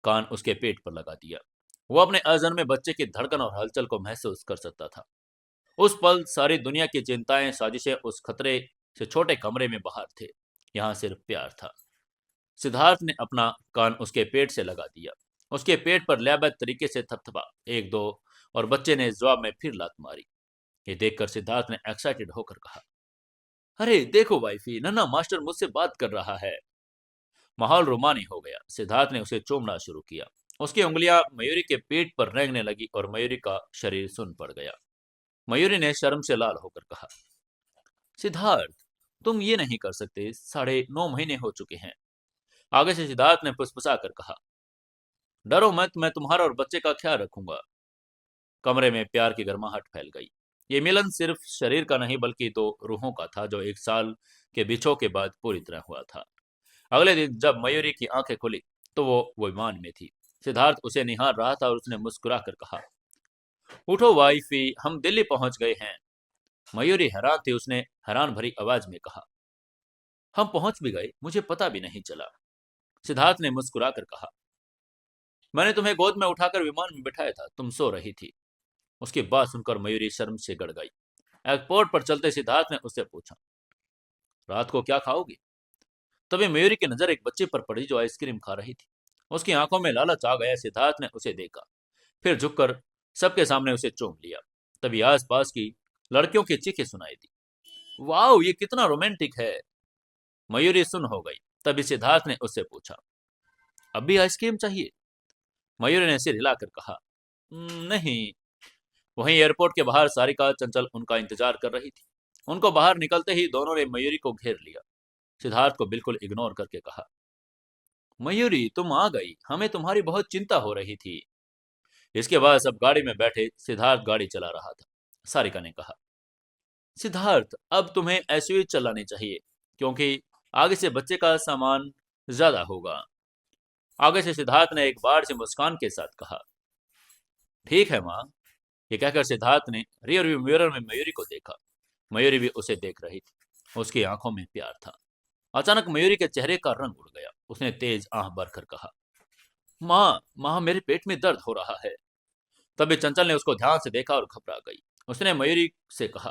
कान उसके पेट पर लगा दिया। वो अपने अजन्मे बच्चे की धड़कन और हलचल को महसूस कर सकता था। उस पल सारी दुनिया की चिंताएं, साजिशें उस खतरे से छोटे कमरे में बाहर थे। यहाँ सिर्फ प्यार था। सिद्धार्थ ने अपना कान उसके पेट से लगा दिया। उसके पेट पर लयबद्ध तरीके से थपथपा, एक दो, और बच्चे ने जवाब में फिर लात मारी। ये देखकर सिद्धार्थ ने एक्साइटेड होकर कहा, अरे देखो वाइफी, नन्हा मास्टर मुझसे बात कर रहा है। माहौल रोमानी हो गया। सिद्धार्थ ने उसे चूमना शुरू किया। उसकी उंगलियां मयूरी के पेट पर रेंगने लगी और मयूरी का शरीर सुन पड़ गया। मयूरी ने शर्म से लाल होकर कहा, सिद्धार्थ, तुम ये नहीं कर सकते, 9.5 महीने हो चुके हैं। आगे से सिद्धार्थ ने फुसफुसा कर कहा, डरो मत, मैं तुम्हारा और बच्चे का ख्याल रखूंगा। कमरे में प्यार की गर्माहट फैल गई। ये मिलन सिर्फ शरीर का नहीं, बल्कि दो रूहों का था, जो 1 साल के बिछो के बाद पूरी तरह हुआ था। अगले दिन जब मयूरी की आंखें खुली तो वो विमान में थी। सिद्धार्थ उसे निहार रहा था और उसने मुस्कुरा कर कहा, उठो वाइफी, हम दिल्ली पहुंच गए हैं। मयूरी हैरान थी। उसने हैरान भरी आवाज में कहा, हम पहुंच भी गए, मुझे पता भी नहीं चला। सिद्धार्थ ने मुस्कुरा कर कहा, मैंने तुम्हें गोद में उठाकर विमान में बिठाया था, तुम सो रही थी। उसकी बात सुनकर मयूरी शर्म से गड़ गई। एयरपोर्ट पर चलते सिद्धार्थ ने उससे पूछा, रात को क्या खाओगी? तभी मयूरी की नजर एक बच्चे पर पड़ी जो आइसक्रीम खा रही थी। उसकी आंखों में लालच आ गया। सिद्धार्थ ने उसे देखा, फिर झुककर सबके सामने उसे चूम लिया। तभी आसपास की लड़कियों की चीखें सुनाई दी, वाओ, ये कितना रोमांटिक है। मयूरी सुन हो गई। तभी सिद्धार्थ ने उससे पूछा, अब भी आइसक्रीम चाहिए? मयूरी ने सिर हिलाकर कहा, नहीं। वहीं एयरपोर्ट के बाहर सारिका चंचल उनका इंतजार कर रही थी। उनको बाहर निकलते ही दोनों ने मयूरी को घेर लिया। सिद्धार्थ को बिल्कुल इग्नोर करके कहा, मयूरी, तुम आ गई, हमें तुम्हारी बहुत चिंता हो रही थी। इसके बाद सब गाड़ी में बैठे। सिद्धार्थ गाड़ी चला रहा था। सारिका ने कहा, सिद्धार्थ, अब तुम्हें एसयूवी चलानी चाहिए, क्योंकि आगे से बच्चे का सामान ज्यादा होगा। आगे से सिद्धार्थ ने एक बार से मुस्कान के साथ कहा। ठीक है माँ। ये कहकर सिद्धार्थ ने रियर व्यू मिरर में मयूरी को देखा। मयूरी भी उसे देख रही थी। उसकी आंखों में प्यार था। अचानक मयूरी के चेहरे का रंग उड़ गया। उसने तेज आंख भरकर कहा, माँ माँ मेरे पेट में दर्द हो रहा है। तभी चंचल ने उसको ध्यान से देखा और घबरा गई। उसने मयूरी से कहा,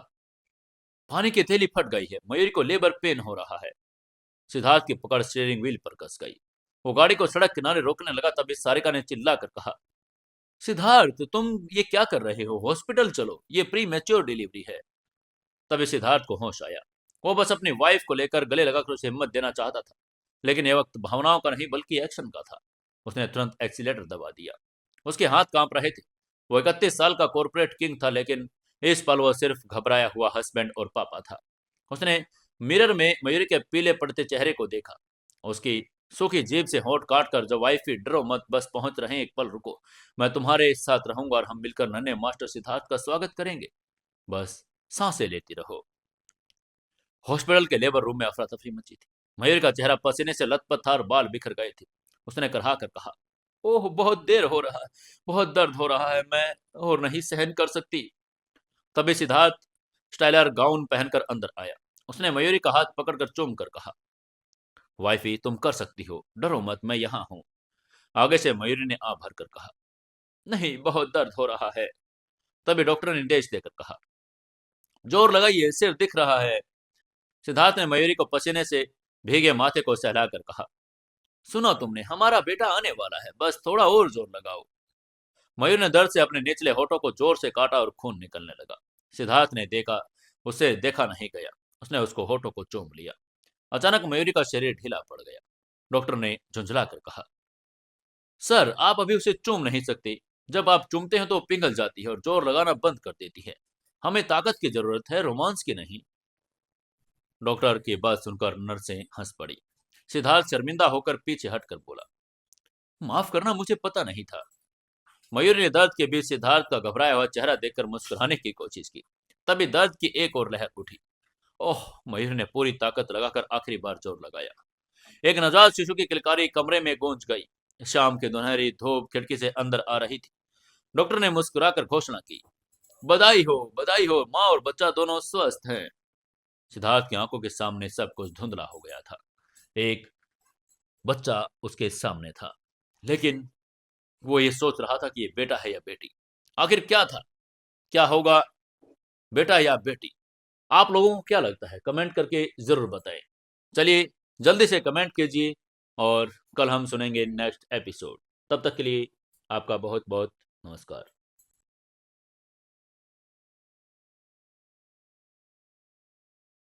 पानी की थैली फट गई है, मयूरी को लेबर पेन हो रहा है। सिद्धार्थ की पकड़ स्टीयरिंग व्हील पर कस गई। वो गाड़ी को सड़क किनारे रोकने लगा। तभी सारिका ने चिल्लाकर कहा, सिद्धार्थ तुम ये क्या कर रहे हो, हॉस्पिटल चलो, ये प्री मैच्योर डिलीवरी है। तभी सिद्धार्थ को होश आया। वो बस अपनी वाइफ को लेकर गले लगाकर उसे हिम्मत देना चाहता था, लेकिन यह वक्त भावनाओं का नहीं बल्कि एक्शन का था। उसने तुरंत एक्सीलेटर दबा दिया। उसके हाथ कांप रहे थे। वो 31 साल का कॉर्पोरेट किंग था, लेकिन इस पल वो सिर्फ घबराया हुआ हस्बैंड और पापा था। उसने मिरर में मयूरी के पीले पड़ते चेहरे को देखा। उसकी सूखी जीभ से होंठ काट कर, जब वाइफी डरो मत, बस पहुंच रहे हैं, एक पल रुको, मैं तुम्हारे साथ रहूंगा और हम मिलकर नन्हे मास्टर सिद्धार्थ का स्वागत करेंगे, बस सांसें लेती रहो। हॉस्पिटल के लेबर रूम में अफरा तफरी मची थी। मयूर का चेहरा पसीने से लथपथ था और बाल बिखर गए थे। उसने कराह कर कहा, ओह बहुत देर हो रहा है, बहुत दर्द हो रहा है, मैं और नहीं सहन कर सकती। तभी सिद्धार्थ स्टाइलर गाउन पहनकर अंदर आया। उसने मयूरी का हाथ पकड़कर चूम कर कहा, वाइफी तुम कर सकती हो, डरो मत, मैं यहाँ हूँ। आगे से मयूरी ने आ भर कर कहा, नहीं बहुत दर्द हो रहा है। तभी डॉक्टर ने निर्देश देकर कहा, जोर लगाइए, सिर दिख रहा है। सिद्धार्थ ने मयूरी को पसीने से भीगे माथे को सहलाकर कहा, सुना तुमने, हमारा बेटा आने वाला है, बस थोड़ा और जोर लगाओ। मयूर ने दर्द से अपने निचले होठों को जोर से काटा और खून निकलने लगा। सिद्धार्थ ने देखा, उसे देखा नहीं गया। उसने उसको होठों को चूम लिया। अचानक मयूरी का शरीर ढीला पड़ गया। डॉक्टर ने झुंझला कर कहा, सर आप अभी उसे चूम नहीं सकते। जब आप चूमते हैं तो पिघल जाती है और जोर लगाना बंद कर देती है। हमें ताकत की जरूरत है, रोमांस की नहीं। डॉक्टर की बात सुनकर नर्सें हंस पड़ी। सिद्धार्थ शर्मिंदा होकर पीछे हटकर बोला, माफ करना, मुझे पता नहीं था। मयूर ने दर्द के बीच सिद्धार्थ का घबराया हुआ चेहरा देखकर मुस्कुराने की कोशिश की। तभी दर्द की एक और लहर उठी। ओह, मयूर ने पूरी ताकत लगाकर आखिरी बार जोर लगाया। एक नवजात शिशु की किलकारी कमरे में गूंज गई। शाम की दोनहरी धूप खिड़की से अंदर आ रही थी। डॉक्टर ने मुस्कुराकर घोषणा की, बधाई हो, माँ और बच्चा दोनों स्वस्थ हैं। सिद्धार्थ की आंखों के सामने सब कुछ धुंधला हो गया था। एक बच्चा उसके सामने था, लेकिन वो ये सोच रहा था कि ये बेटा है या बेटी। आखिर क्या था, क्या होगा, बेटा या बेटी? आप लोगों को क्या लगता है, कमेंट करके जरूर बताएं। चलिए जल्दी से कमेंट कीजिए और कल हम सुनेंगे नेक्स्ट एपिसोड। तब तक के लिए आपका बहुत बहुत नमस्कार।